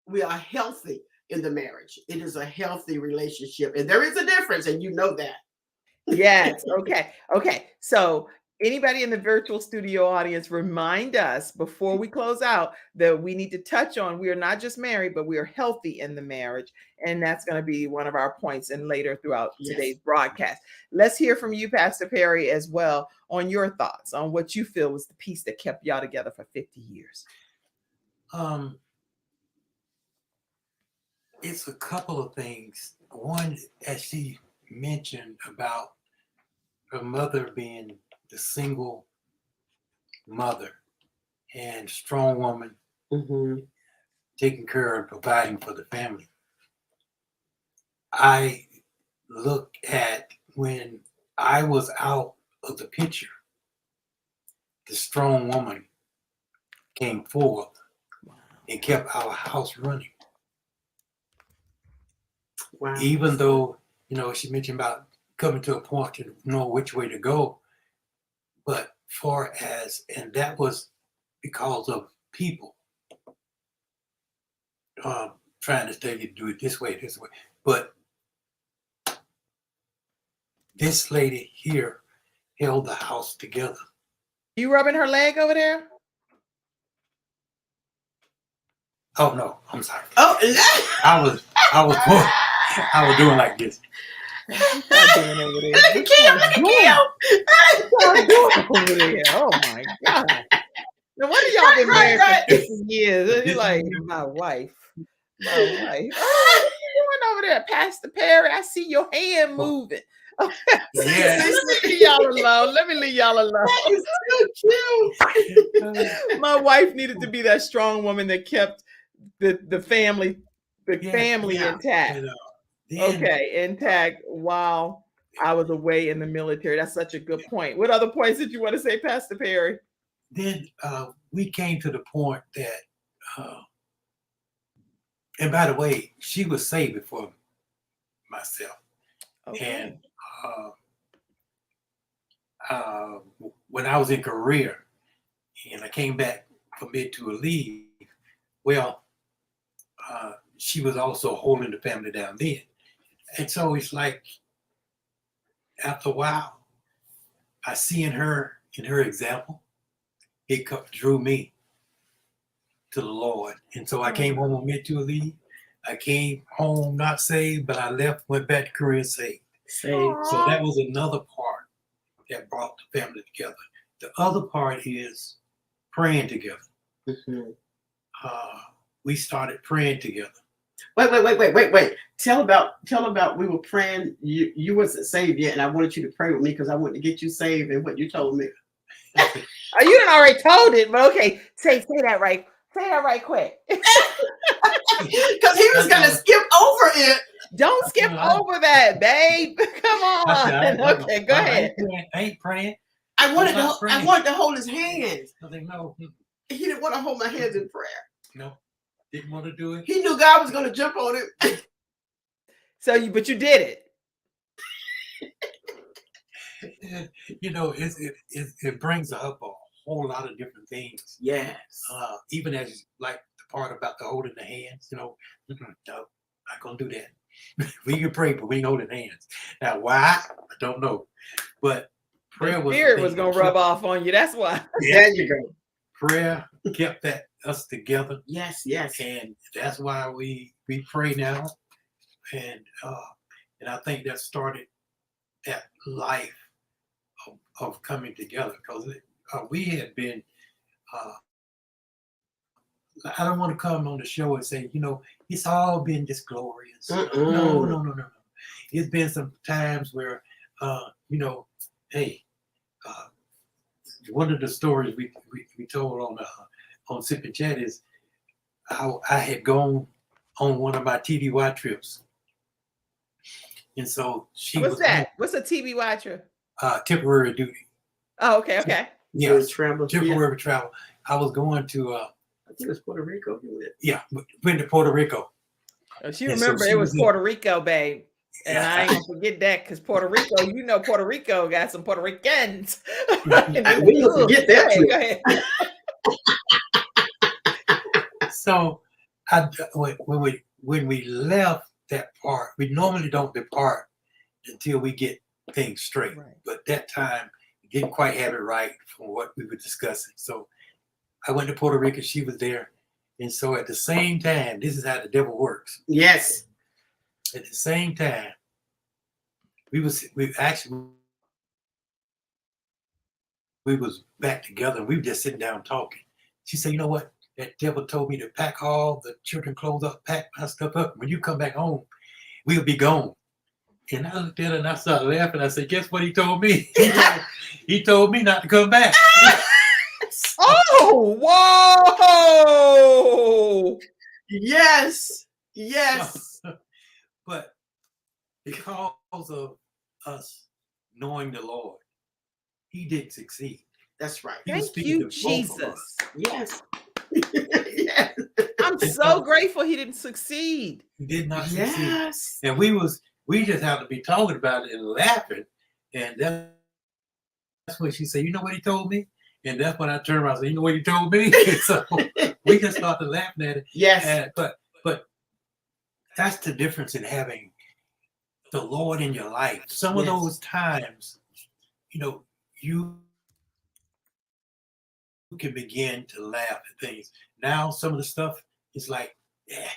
healthy in the marriage. It is a healthy relationship, and there is a difference, and you know that. Yes. Okay. So anybody in the virtual studio audience, remind us before we close out that we need to touch on, we are not just married, but we are healthy in the marriage. And that's going to be one of our points and later throughout today's broadcast. Let's hear from you, Pastor Perry, as well, on your thoughts on what you feel was the piece that kept y'all together for 50 years. It's a couple of things. One, as she mentioned about her mother being the single mother and strong woman, taking care and providing for the family. I look at when I was out of the picture, the strong woman came forth and kept our house running. Wow. Even though, she mentioned about coming to a point to know which way to go, but and that was because of people trying to tell you to do it this way. But this lady here held the house together. You rubbing her leg over there? Oh no, I'm sorry. Oh, I was doing like this. Look at Kim. Over there. Oh my God. Now, what have y'all been married for 50 years? You're like, my wife. Oh, what are you doing over there, Pastor Perry? I see your hand moving. Okay. Yeah. Let me leave y'all alone. That is so cute. My wife needed to be that strong woman that kept the family intact. Intact while I was away in the military. That's such a good point. What other points did you want to say, Pastor Perry? Then we came to the point that, and by the way, she was saved before myself. Okay. And when I was in Korea and I came back from it to a leave, well, she was also holding the family down then. And so it's like, after a while, I see in her example, it drew me to the Lord. And so I came home on mental leave. I came home not saved, but I left, went back to Korea saved. Saved. So that was another part that brought the family together. The other part is praying together. Mhm. We started praying together. Wait. Tell about we were praying. You wasn't saved yet, and I wanted you to pray with me because I wanted to get you saved and what you told me. Oh, you done already told it, but okay. Say that right. Say that right quick. Because he was gonna skip over it. Don't skip over that, babe. Come on. Okay, go ahead. I ain't praying. I wanted to hold his hands. I think no. He didn't want to hold my hands in prayer. No, didn't want to do it. He knew God was gonna jump on it. But you did it. You know, it brings up a whole lot of different things. Yes. Even as like the part about the holding the hands, you know, no, not gonna do that. We can pray, but we ain't holding hands. Now, why? I don't know. But prayer was Spirit was gonna rub off on you. That's why. Yeah. There you go. Prayer kept us together. Yes. And that's why we pray now. And I think that started that life of coming together, because we had been I don't want to come on the show and say, you know, it's all been just glorious. No. It's been some times where you know, hey, one of the stories we told on Sip and Chat is how I had gone on one of my TDY trips. And so she What's that? What's a TBY trip? Temporary duty. Oh, okay. Yeah, Travel. temporary travel. I was going to I think it was Puerto Rico. Went to Puerto Rico. She remember it was Puerto Rico, babe. And I ain't gonna forget that, because Puerto Rico, you know, Puerto Rico got some Puerto Ricans. We didn't forget that. Go ahead. So when we left that part, we normally don't depart until we get things straight. Right. But that time we didn't quite have it right from what we were discussing. So I went to Puerto Rico, she was there. And so at the same time, this is how the devil works. Yes. At the same time, we was back together, and we were just sitting down talking. She said, you know what? That devil told me to pack all the children clothes up, pack my stuff up. When you come back home, we'll be gone. And I looked at her and I started laughing. I said, guess what he told me? He told me not to come back. Oh, whoa! Yes. But because of us knowing the Lord, he didn't succeed. That's right. He was Thank speaking you, to both of Jesus. us. Yes. Yes. I'm so grateful he didn't succeed. He did not succeed. Yes. And we just have to be talking about it and laughing. And that's when she said, you know what he told me? And that's when I turned around and said, you know what he told me? So we just started laughing at it. Yes. But that's the difference in having the Lord in your life. Some of those times, you know, you can begin to laugh at things. Now, some of the stuff is like, yeah,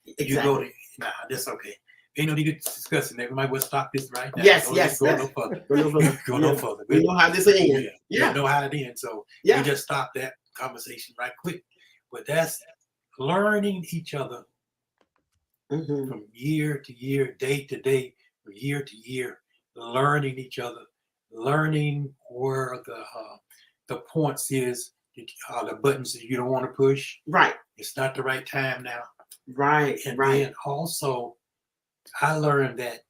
Exactly. you go to, nah, that's okay. Ain't no need to discuss it. We might well stop this right now. Yes, Don't yes, go yes. no further. Go no further. Go no further. We know how this ends. We know how it ends. So we just stop that conversation right quick. But that's learning each other from year to year, day to day, from year to year, learning each other, learning where the points is, the buttons that you don't want to push. Right. It's not the right time now. Right. And right. then also, I learned that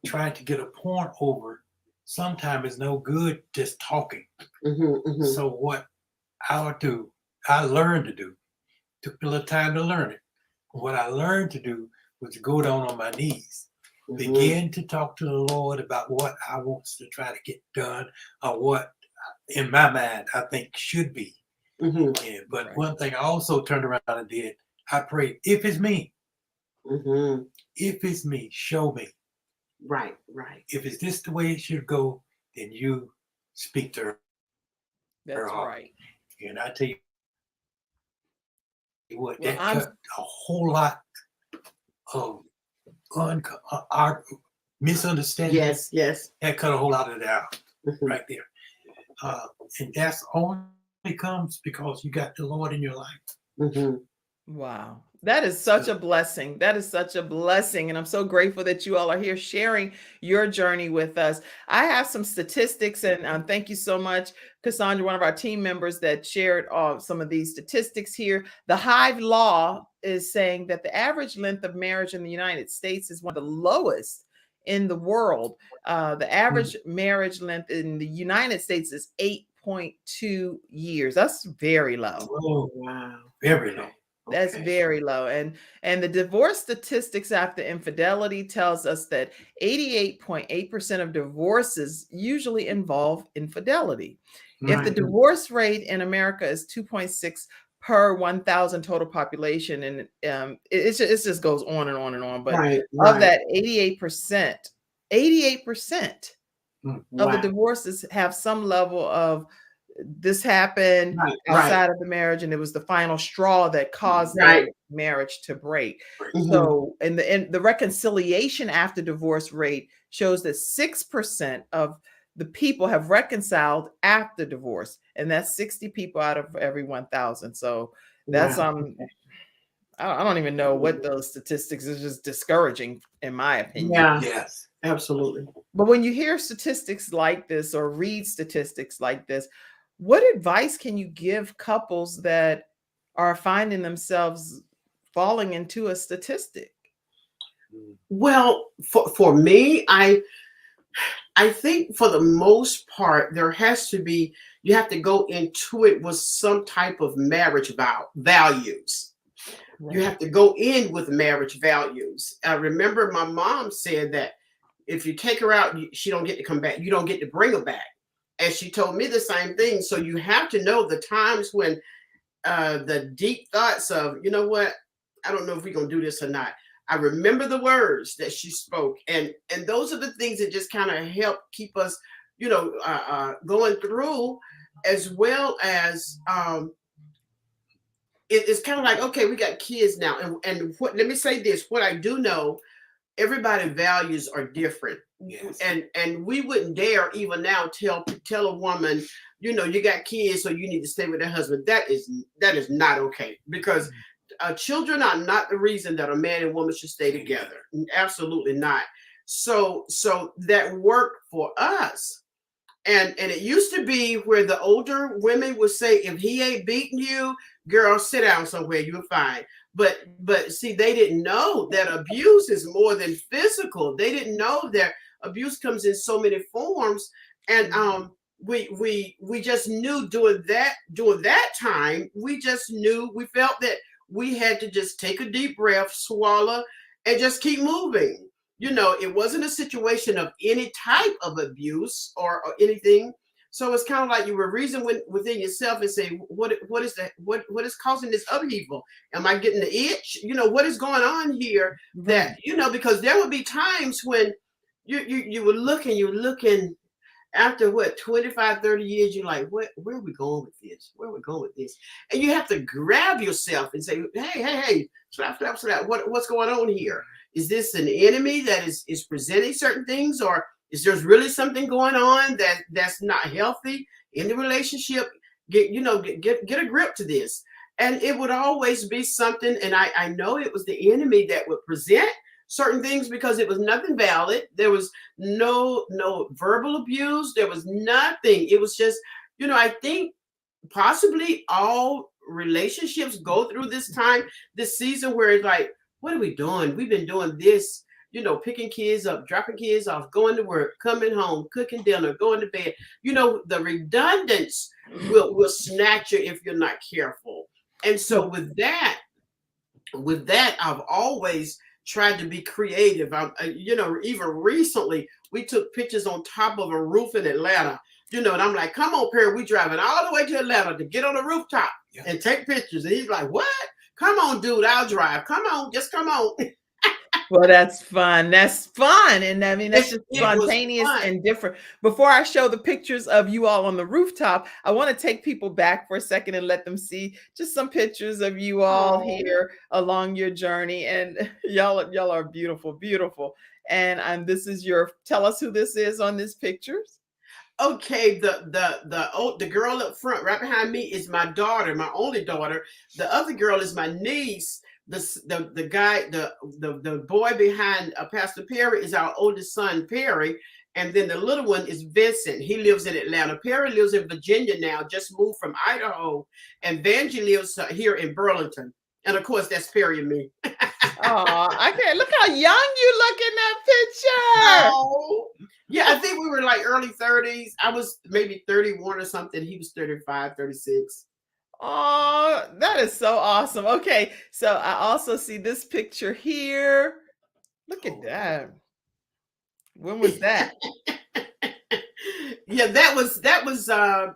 trying to get a point over sometimes is no good just talking. So what I learned to do, took me a little time to learn it. What I learned to do was to go down on my knees, begin to talk to the Lord about what I want to try to get done, or what in my mind I think should be. But one thing I also turned around and did, I prayed, if it's me, if it's me, show me. Right. If it's this the way it should go, then you speak to her. That's right. And I tell you What Well, that cut a whole lot of misunderstanding. Yes. That cut a whole lot of that out Mhm. right there. And that's only comes because you got the Lord in your life. Mhm. wow. That is such a blessing. That is such a blessing. And I'm so grateful that you all are here sharing your journey with us. I have some statistics, and thank you so much, Cassandra, one of our team members that shared some of these statistics here. The Hive Law is saying that the average length of marriage in the United States is one of the lowest in the world. The average marriage length in the United States is 8.2 years. That's very low. Oh, Wow. very low. That's Okay. very low. And the divorce statistics after infidelity tells us that 88.8% of divorces usually involve infidelity. If the Right. divorce rate in America is 2.6 per 1,000 total population, and it just goes on and on and on. But Right. of Right. that 88% of the Wow. divorces have some level of this happened Right. outside of the marriage, and it was the final straw that caused Right. their marriage to break. Mhm. So, and the reconciliation after divorce rate shows that 6% of the people have reconciled after divorce, and that's 60 people out of every 1,000. So that's Wow. I don't even know what those statistics is. Just discouraging, in my opinion. Yeah. Yes. Absolutely. But when you hear statistics like this or read statistics like this, what advice can you give couples that are finding themselves falling into a statistic? Well, for me, I think for the most part, there has to be, you have to go into it with some type of marriage values. You have to go in with marriage values. I remember my mom said that if you take her out, she don't get to come back. You don't get to bring her back. And she told me the same thing. So you have to know the times when the deep thoughts of, you know what, I don't know if we're going to do this or not. I remember the words that she spoke. And those are the things that just kind of help keep us, going through, as well as it's kind of like, okay, we got kids now. And let me say this, what I do know, everybody's values are different. Yes. And we wouldn't dare even now tell a woman, you got kids, so you need to stay with their husband. That is not okay, because children are not the reason that a man and woman should stay together. Absolutely not. So that worked for us. And it used to be where the older women would say, if he ain't beating you, girl, sit down somewhere, you're fine. But see, they didn't know that abuse is more than physical. They didn't know that abuse comes in so many forms. And we just knew during that time, we felt that we had to just take a deep breath, swallow, and just keep moving. It wasn't a situation of any type of abuse or anything. So it's kind of like you were reasoning within yourself and say, what is causing this upheaval? Am I getting the itch? What is going on here? That, because there would be times when you were looking after 25, 30 years, you're like, where are we going with this? Where are we going with this? And you have to grab yourself and say, hey, slap. What's going on here? Is this an enemy that is presenting certain things, or is there really something going on that's not healthy in the relationship? Get a grip to this. And it would always be something, and I know it was the enemy that would present certain things, because it was nothing valid. There was no verbal abuse. There was nothing. It was just, I think possibly all relationships go through this season where it's like, what are we doing? We've been doing this, picking kids up, dropping kids off, going to work, coming home, cooking dinner, going to bed. The redundance will snatch you if you're not careful. And so with that, I've always tried to be creative. Even recently, we took pictures on top of a roof in Atlanta, and I'm like, come on, Perry, we driving all the way to Atlanta to get on the rooftop and take pictures. And he's like, what? Come on, dude, I'll drive. Come on, just come on. Well, that's fun. That's fun. And I mean, that's just It was spontaneous fun. and different. Before I show the pictures of you all on the rooftop, I want to take people back for a second and let them see just some pictures of you all Aw. here along your journey. And y'all are beautiful, beautiful. And this is tell us who this is on these pictures. Okay, the girl up front, right behind me, is my daughter, my only daughter. The other girl is my niece. The guy, the boy behind Pastor Perry is our oldest son, Perry, and then the little one is Vincent. He lives in Atlanta. Perry lives in Virginia now, just moved from Idaho, and Vanjie lives here in Burlington. And of course, that's Perry and me. Oh, I can't look how young you look in that picture. Oh. Yeah, I think we were like early 30s. I was maybe 31 or something. He was 35, 36. Oh, that is so awesome. Okay, so I also see this picture here. Look at that. When was that? Yeah, that was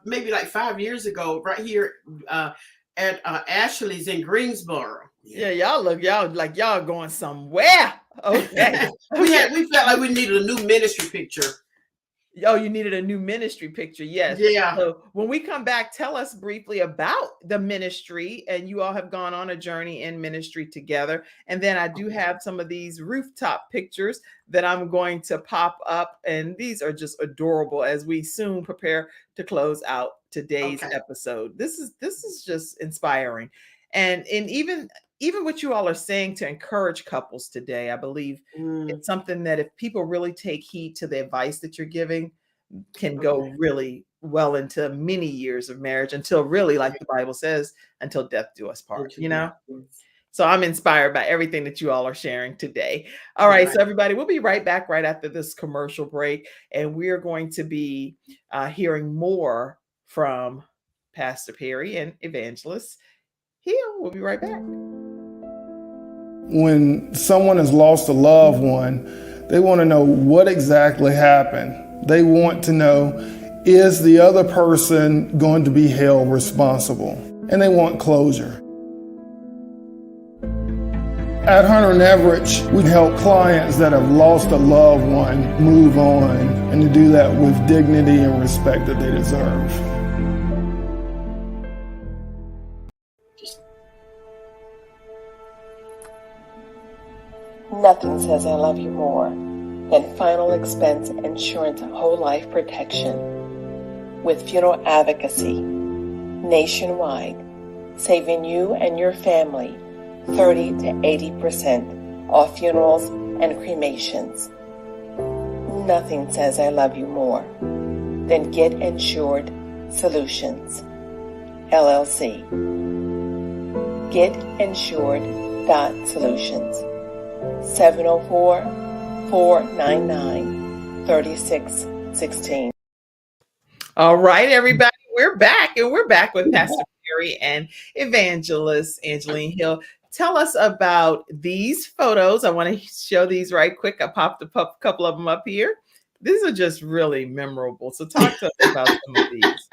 maybe like 5 years ago, right here at Ashley's in Greensboro. Yeah, y'all going somewhere. Okay. We felt like we needed a new ministry picture. Oh, you needed a new ministry picture. Yes. Yeah. So when we come back, tell us briefly about the ministry. And you all have gone on a journey in ministry together. And then I do have some of these rooftop pictures that I'm going to pop up. And these are just adorable as we soon prepare to close out today's episode. This is just inspiring. And even what you all are saying to encourage couples today, I believe it's something that if people really take heed to the advice that you're giving, can go really well into many years of marriage until really, like the Bible says, until death do us part, you know? So I'm inspired by everything that you all are sharing today. All right. So everybody, we'll be right back right after this commercial break. And we're going to be hearing more from Pastor Perry and Evangelist Hill. We'll be right back. When someone has lost a loved one, they want to know what exactly happened. They want to know, is the other person going to be held responsible? And they want closure. At Hunter and Everett, we help clients that have lost a loved one move on, and to do that with dignity and respect that they deserve. Nothing says I love you more than final expense insurance whole life protection. With funeral advocacy nationwide, saving you and your family 30 to 80% off funerals and cremations. Nothing says I love you more than Get Insured Solutions, LLC. GetInsured.Solutions. 704-499-3616. All right, everybody, we're back with Pastor Perry and Evangelist Angeline Hill. Tell us about these photos. I want to show these right quick. I popped a couple of them up here. These are just really memorable. So talk to us about some of these.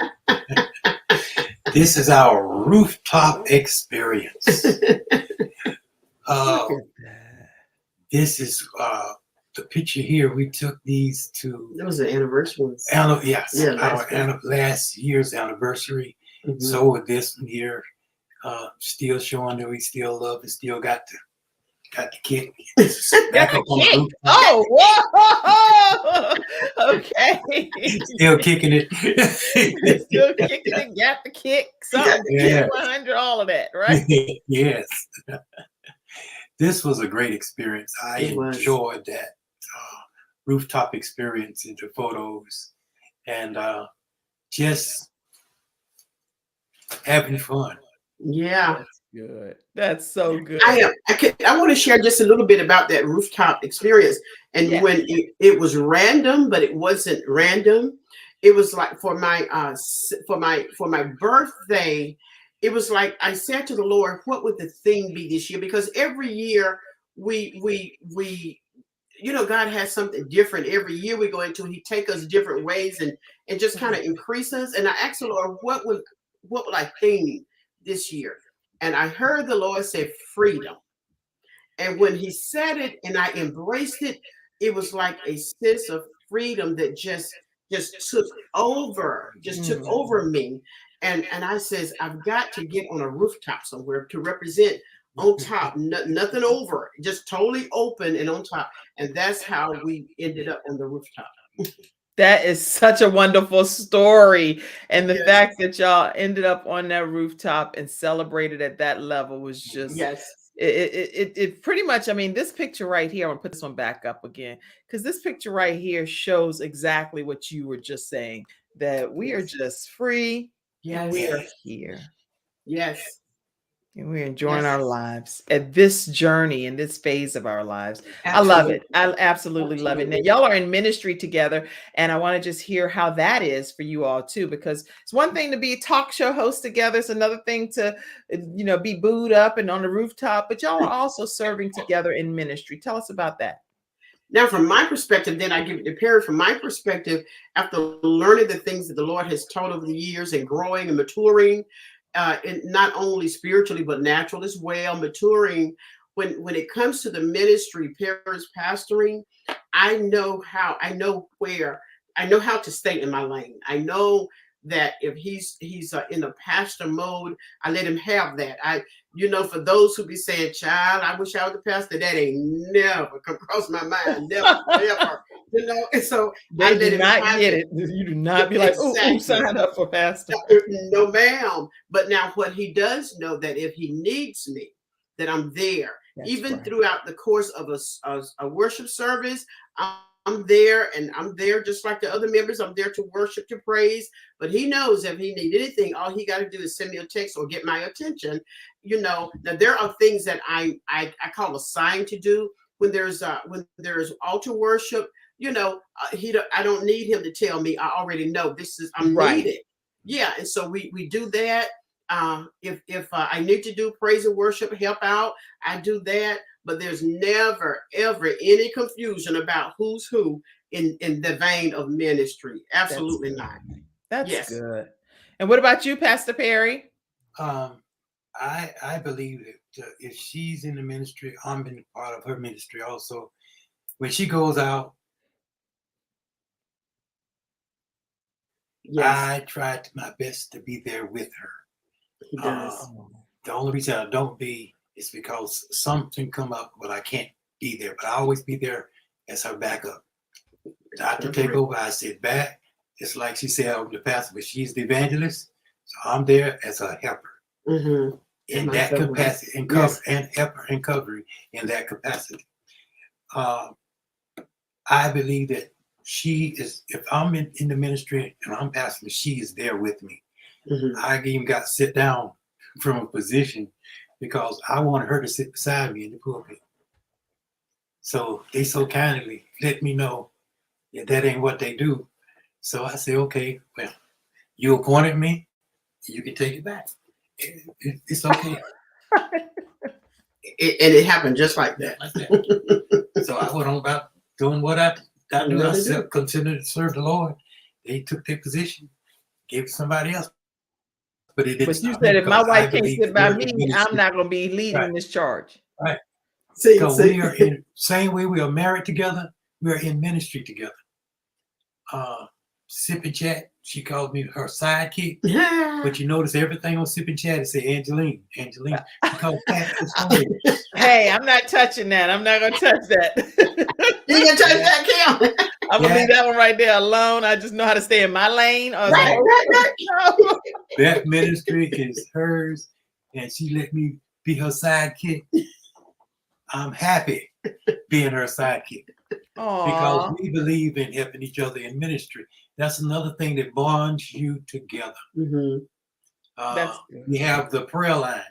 This is our rooftop experience. This is the picture here. We took these to. That was the anniversary. Yes, our last year's anniversary. Mm-hmm. So with this one here, still showing that we still love and still got the kick. Got the kick. Oh, whoa! Okay. Still kicking it. Still kicking it. Got the kick. Something. Yeah. 100. All of that, right? Yes. This was a great experience. I enjoyed that rooftop experience into photos and just having fun. Yeah. That's good. That's so good. I want to share just a little bit about that rooftop experience. And when it was random, but it wasn't random. It was like for my birthday. It was like I said to the Lord, what would the theme be this year? Because every year we God has something different. Every year we go into, He take us different ways and just kind of increase us. And I asked the Lord, what would I theme this year? And I heard the Lord say freedom. And when he said it and I embraced it, it was like a sense of freedom that just took over, took over me. And I says, I've got to get on a rooftop somewhere to represent on top, nothing over, just totally open and on top. And that's how we ended up on the rooftop. That is such a wonderful story. And the fact that y'all ended up on that rooftop and celebrated at that level was just, it pretty much, I mean, this picture right here, I'm gonna put this one back up again, because this picture right here shows exactly what you were just saying, that we are just free. And we are here. Yes. And we're enjoying our lives at this journey, in this phase of our lives. I love it. I absolutely love it. Now, y'all are in ministry together, and I want to just hear how that is for you all too, because it's one thing to be a talk show host together. It's another thing to, be booed up and on the rooftop, but y'all are also serving together in ministry. Tell us about that. Now, from my perspective, then I give it to Perry. From my perspective, after learning the things that the Lord has taught over the years and growing and maturing, and not only spiritually but natural as well, maturing. When it comes to the ministry, Perry's pastoring, I know how to stay in my lane. I know that if he's in a pastor mode, I let him have that. For those who be saying, "Child, I wish I was the pastor," that ain't never come across my mind, never, never. And so they did not get it. You do not be like, "Oh, sign up for pastor." No, ma'am. But now, what he does know that if he needs me, that I'm there. That's even right. Throughout the course of a worship service, I'm there, and I'm there just like the other members. I'm there to worship, to praise. But he knows if he needs anything, all he got to do is send me a text or get my attention. Now there are things that I call a sign to do when there's altar worship. I don't need him to tell me. I already know I'm needed. Yeah, and so we do that. If I need to do praise and worship, help out, I do that. But there's never, ever any confusion about who's who in the vein of ministry. Absolutely not. That's good. And what about you, Pastor Perry? I believe that if she's in the ministry, I'm in part of her ministry also. When she goes out, I try my best to be there with her. He does. The only reason I don't be is because something come up, but I can't be there. But I always be there as her backup. Not to take over, I sit back. It's like she said, I'm the pastor, but she's the evangelist. So I'm there as a helper. Mm-hmm. In that capacity, and helper and covering in that capacity. I believe that she is, if I'm in the ministry and I'm pastoring, she is there with me. Mm-hmm. I even got to sit down from a position because I wanted her to sit beside me in the pulpit. So they so kindly let me know that ain't what they do. So I say, okay, well, you appointed me, you can take it back. It's okay. And it happened just like that. So I went on about doing what I do. I continued to serve the Lord. They took their position, gave it to somebody else. But it didn't. But you said if my wife can't sit by me, I'm not going to be leading this charge. Right. See. We are in same way we are married together. We are in ministry together. Sip and Chat, she called me her sidekick. But you notice everything on Sip and Chat it say Angeline. Angeline. Hey, I'm not touching that. I'm not gonna touch that. You can touch that, Kim. I'm gonna leave that one right there alone. I just know how to stay in my lane. Right. That ministry is hers, and she let me be her sidekick. I'm happy being her sidekick. Aww. Because we believe in helping each other in ministry. That's another thing that bonds you together. Mm-hmm. We have the prayer line.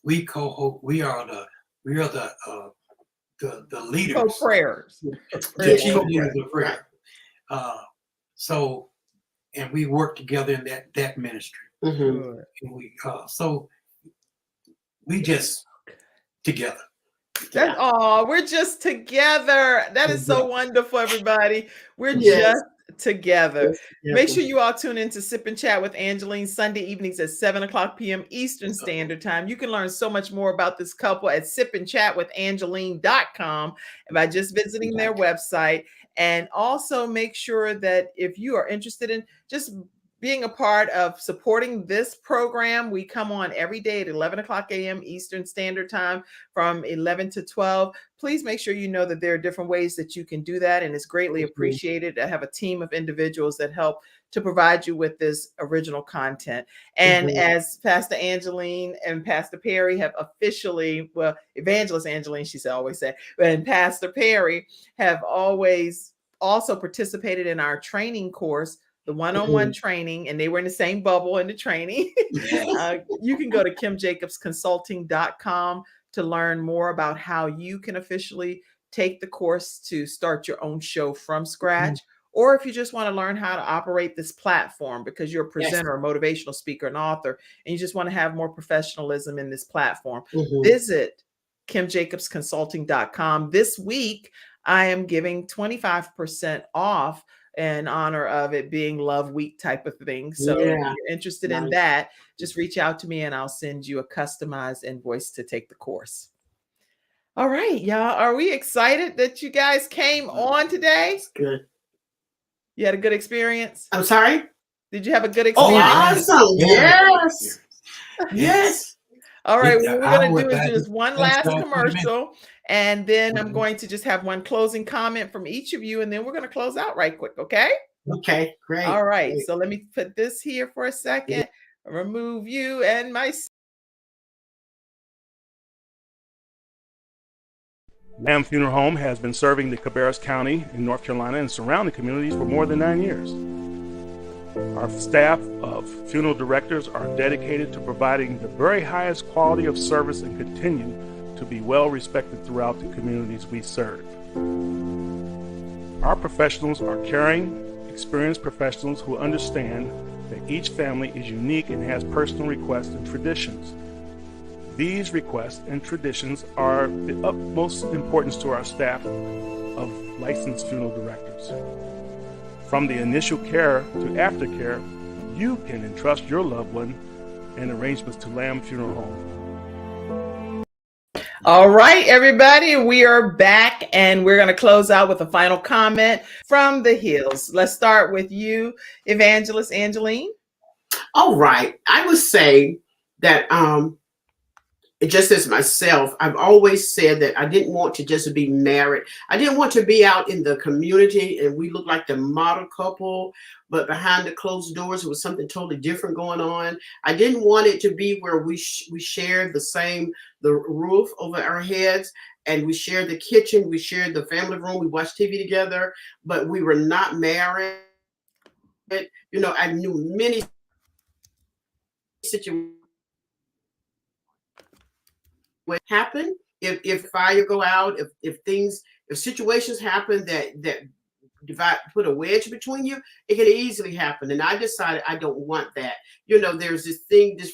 We are the leaders. Co-prayers. The chief leaders of prayer. And we work together in that ministry. Mm-hmm. And we just together. We're just together. That is so wonderful, everybody. We're just together. Yes, Make sure you all tune in to Sip and Chat with Angeline Sunday evenings at 7 o'clock p.m. Eastern Standard Time. You can learn so much more about this couple at sipandchatwithangeline.com by just visiting their website. And also make sure that if you are interested in just being a part of supporting this program, we come on every day at 11 o'clock a.m. Eastern Standard Time from 11 to 12. Please make sure you know that there are different ways that you can do that, and it's greatly appreciated. I have a team of individuals that help to provide you with this original content. And as Pastor Angeline and Pastor Perry have officially, well, Evangelist Angeline, she always said, and Pastor Perry have always also participated in our training course, the one-on-one training, and they were in the same bubble in the training. You can go to kimjacobsconsulting.com to learn more about how you can officially take the course to start your own show from scratch. Or if you just want to learn how to operate this platform because you're a presenter, a motivational speaker, an author, and you just want to have more professionalism in this platform, visit kimjacobsconsulting.com. This week, I am giving 25% off in honor of it being Love Week type of thing. So if you're interested in that, just reach out to me and I'll send you a customized invoice to take the course. All right, y'all. Are we excited that you guys came on today? It's good. You had a good experience? I'm sorry? Did you have a good experience? Oh, awesome. Yes. Yes. All right, what we're going to do is just one last commercial, and then I'm going to just have one closing comment from each of you, and then we're going to close out right quick, okay? Okay, great. All right, so let me put this here for a second, remove you and my... Lamb Funeral Home has been serving the Cabarrus County in North Carolina and surrounding communities for more than 9 years. Our staff of funeral directors are dedicated to providing the very highest quality of service and continue to be well respected throughout the communities we serve. Our professionals are caring, experienced professionals who understand that each family is unique and has personal requests and traditions. These requests and traditions are the utmost importance to our staff of licensed funeral directors. From the initial care to aftercare, you can entrust your loved one and arrangements to Lamb Funeral Home. All right, everybody, we are back and we're going to close out with a final comment from the Hills. Let's start with you, Evangelist Angeline. All right. I would say that just as myself, I've always said that I didn't want to just be married. I didn't want to be out in the community and we looked like the model couple, but behind the closed doors, it was something totally different going on. I didn't want it to be where we shared the roof over our heads, and we shared the kitchen, we shared the family room, we watched TV together, but we were not married. You know, I knew many situations what happen if fire go out, if situations happen that put a wedge between you, it can easily happen. And I decided I don't want that. You know, there's this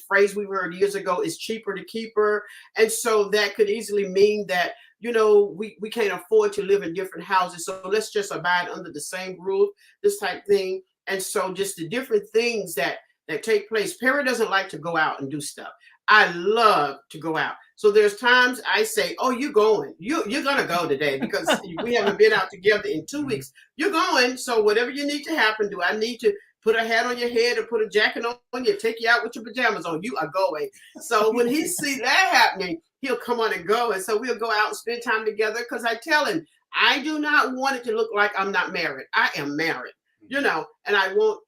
phrase we heard years ago, it's cheaper to keep her. And so that could easily mean that, you know, we can't afford to live in different houses. So let's just abide under the same roof, this type thing. And so just the different things that take place. Perry doesn't like to go out and do stuff. I love to go out. So there's times I say, oh, you're going. You're going to go today because we haven't been out together in 2 weeks. You're going. So whatever you need to happen, do I need to put a hat on your head or put a jacket on you, take you out with your pajamas on? You are going. So when he sees that happening, he'll come on and go. And so we'll go out and spend time together because I tell him, I do not want it to look like I'm not married. I am married. You know, and I want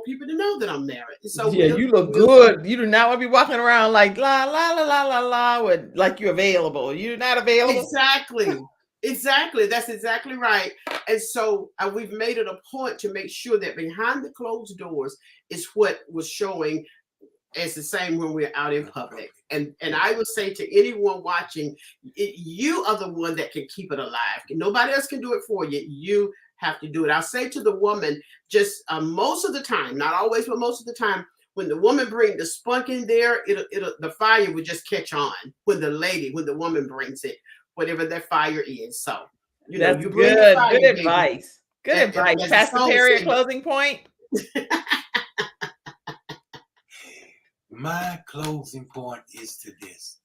people to know that I'm married. So yeah, you look good. You do not want to be walking around like la la la la la la with like you're available. You're not available. Exactly. That's exactly right. And so we've made it a point to make sure that behind the closed doors is what was showing as the same when we're out in public. And I would say to anyone watching, you are the one that can keep it alive. Nobody else can do it for you. You have to do it. I'll say to the woman, just most of the time, not always, but most of the time, when the woman brings the spunk in there, the fire will just catch on when the woman brings it, whatever that fire is. So, you that's know, you bring good. the fire, good advice. Good advice. as the Pastor song Perry, a said. closing point. My closing point is to this.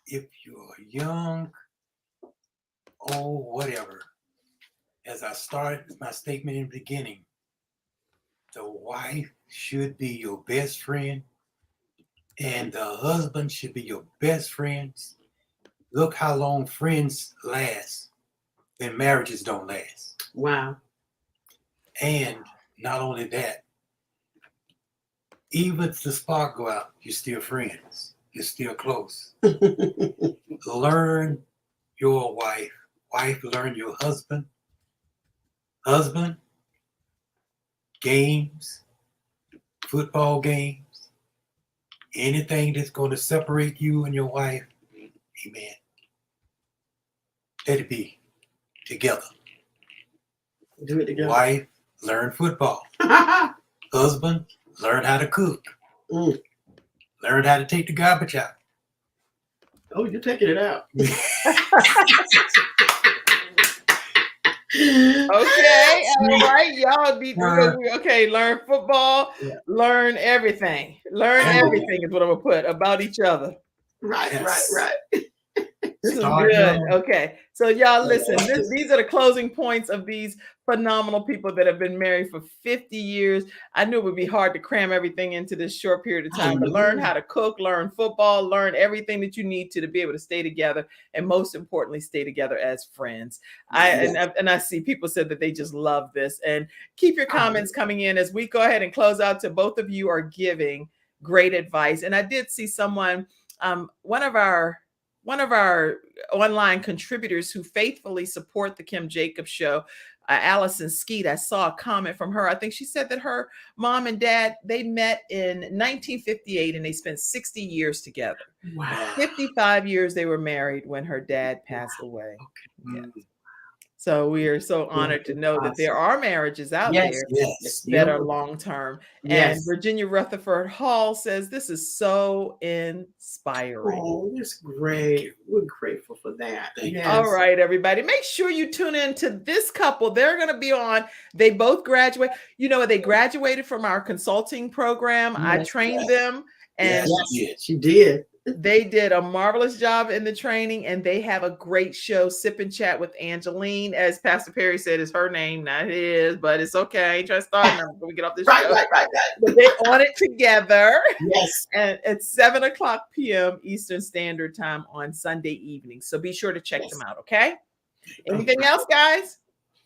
If you're young, old, whatever, as I started my statement in the beginning, the wife should be your best friend and the husband should be your best friends. Look how long friends last when marriages don't last. Wow. And not only that, even if the spark go out, you're still friends. You're still close. Learn your wife. Wife, learn your husband. Husband, games, football games, anything that's going to separate you and your wife, amen. Let it be together. Do it together. Wife, learn football. Husband, learn how to cook. Learn how to take the garbage out. Oh, you're taking it out. Okay, all right, y'all be okay. Learn football, learn everything. Learn everything is what I'm gonna put about each other. Right. This is good. Okay, so y'all listen. These are the closing points of these phenomenal people that have been married for 50 years. I knew it would be hard to cram everything into this short period of time, but learn how to cook, learn football, learn everything that you need to be able to stay together, and most importantly, stay together as friends. I see people said that they just love this. And keep your comments coming in as we go ahead and close out. To both of you are giving great advice. And I did see someone, one of our online contributors who faithfully support the Kim Jacobs Show, Allison Skeet. I saw a comment from her. I think she said that her mom and dad, they met in 1958 and they spent 60 years together. Wow. 55 years they were married when her dad passed away. Okay. Yeah. So we are so honored to know that there are marriages out there that are long-term. And Virginia Rutherford Hall says, this is so inspiring. Oh, that's great. We're grateful for that. Yes. All right, everybody. Make sure you tune in to this couple. They're going to be on. They both graduate. You know, they graduated from our consulting program. I trained them. And she did. They did a marvelous job in the training, and they have a great show, Sip and Chat with Angeline. As Pastor Perry said, is her name, not his, but it's okay. I ain't trying to start now when we get off this show. Right. But they're on it together. Yes. And at 7:00 p.m. Eastern Standard Time on Sunday evening. So be sure to check them out, okay? Anything else, guys?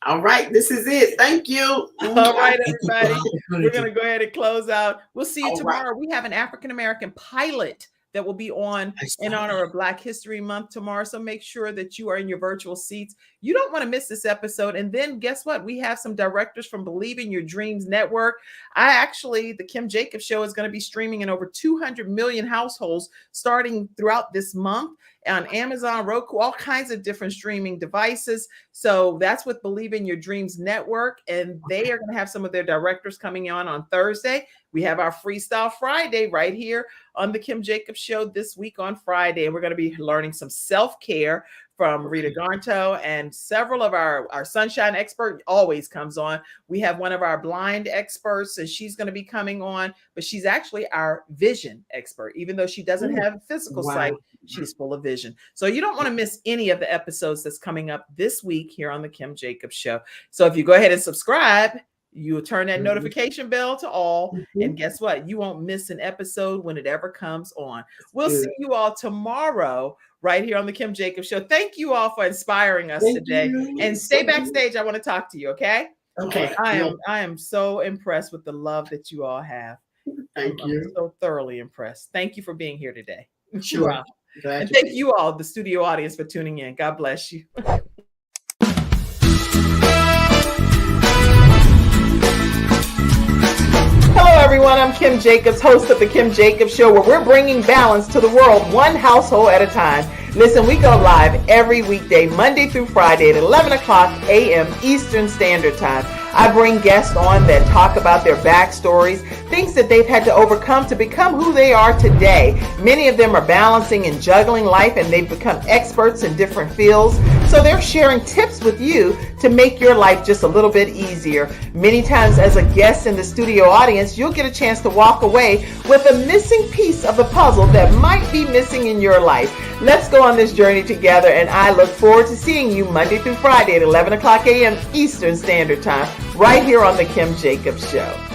All right, this is it. Thank you. All right, everybody. We're going to go ahead and close out. We'll see you tomorrow. Right. We have an African-American pilot that will be on in honor of Black History Month tomorrow. So make sure that you are in your virtual seats. You don't want to miss this episode. And then guess what? We have some directors from Believe in Your Dreams Network. The Kim Jacobs Show is going to be streaming in over 200 million households starting throughout this month on Amazon, Roku, all kinds of different streaming devices. So that's with Believe in Your Dreams Network. And they are going to have some of their directors coming on Thursday. We have our Freestyle Friday right here on the Kim Jacobs Show this week on Friday. And we're going to be learning some self-care from Rita Garnto, and several of our sunshine expert always comes on. We have one of our blind experts, and she's going to be coming on, but she's actually our vision expert. Even though she doesn't have physical sight, she's full of vision. So you don't want to miss any of the episodes that's coming up this week here on the Kim Jacobs Show. So if you go ahead and subscribe, you will turn that notification bell to all. And guess what? You won't miss an episode when it ever comes on. We'll see you all tomorrow right here on the Kim Jacobs Show. Thank you all for inspiring us today. And stay backstage. I want to talk to you, okay? Okay. I am so impressed with the love that you all have. Thank you. I'm so thoroughly impressed. Thank you for being here today. Sure. Wow. And thank you all, the studio audience, for tuning in. God bless you. Hello, everyone. I'm Kim Jacobs, host of The Kim Jacobs Show, where we're bringing balance to the world, one household at a time. Listen, we go live every weekday, Monday through Friday at 11:00 a.m. Eastern Standard Time. I bring guests on that talk about their backstories, things that they've had to overcome to become who they are today. Many of them are balancing and juggling life, and they've become experts in different fields. So they're sharing tips with you to make your life just a little bit easier. Many times as a guest in the studio audience, you'll get a chance to walk away with a missing piece of the puzzle that might be missing in your life. Let's go on this journey together, and I look forward to seeing you Monday through Friday at 11 o'clock a.m. Eastern Standard Time right here on The Kim Jacobs Show.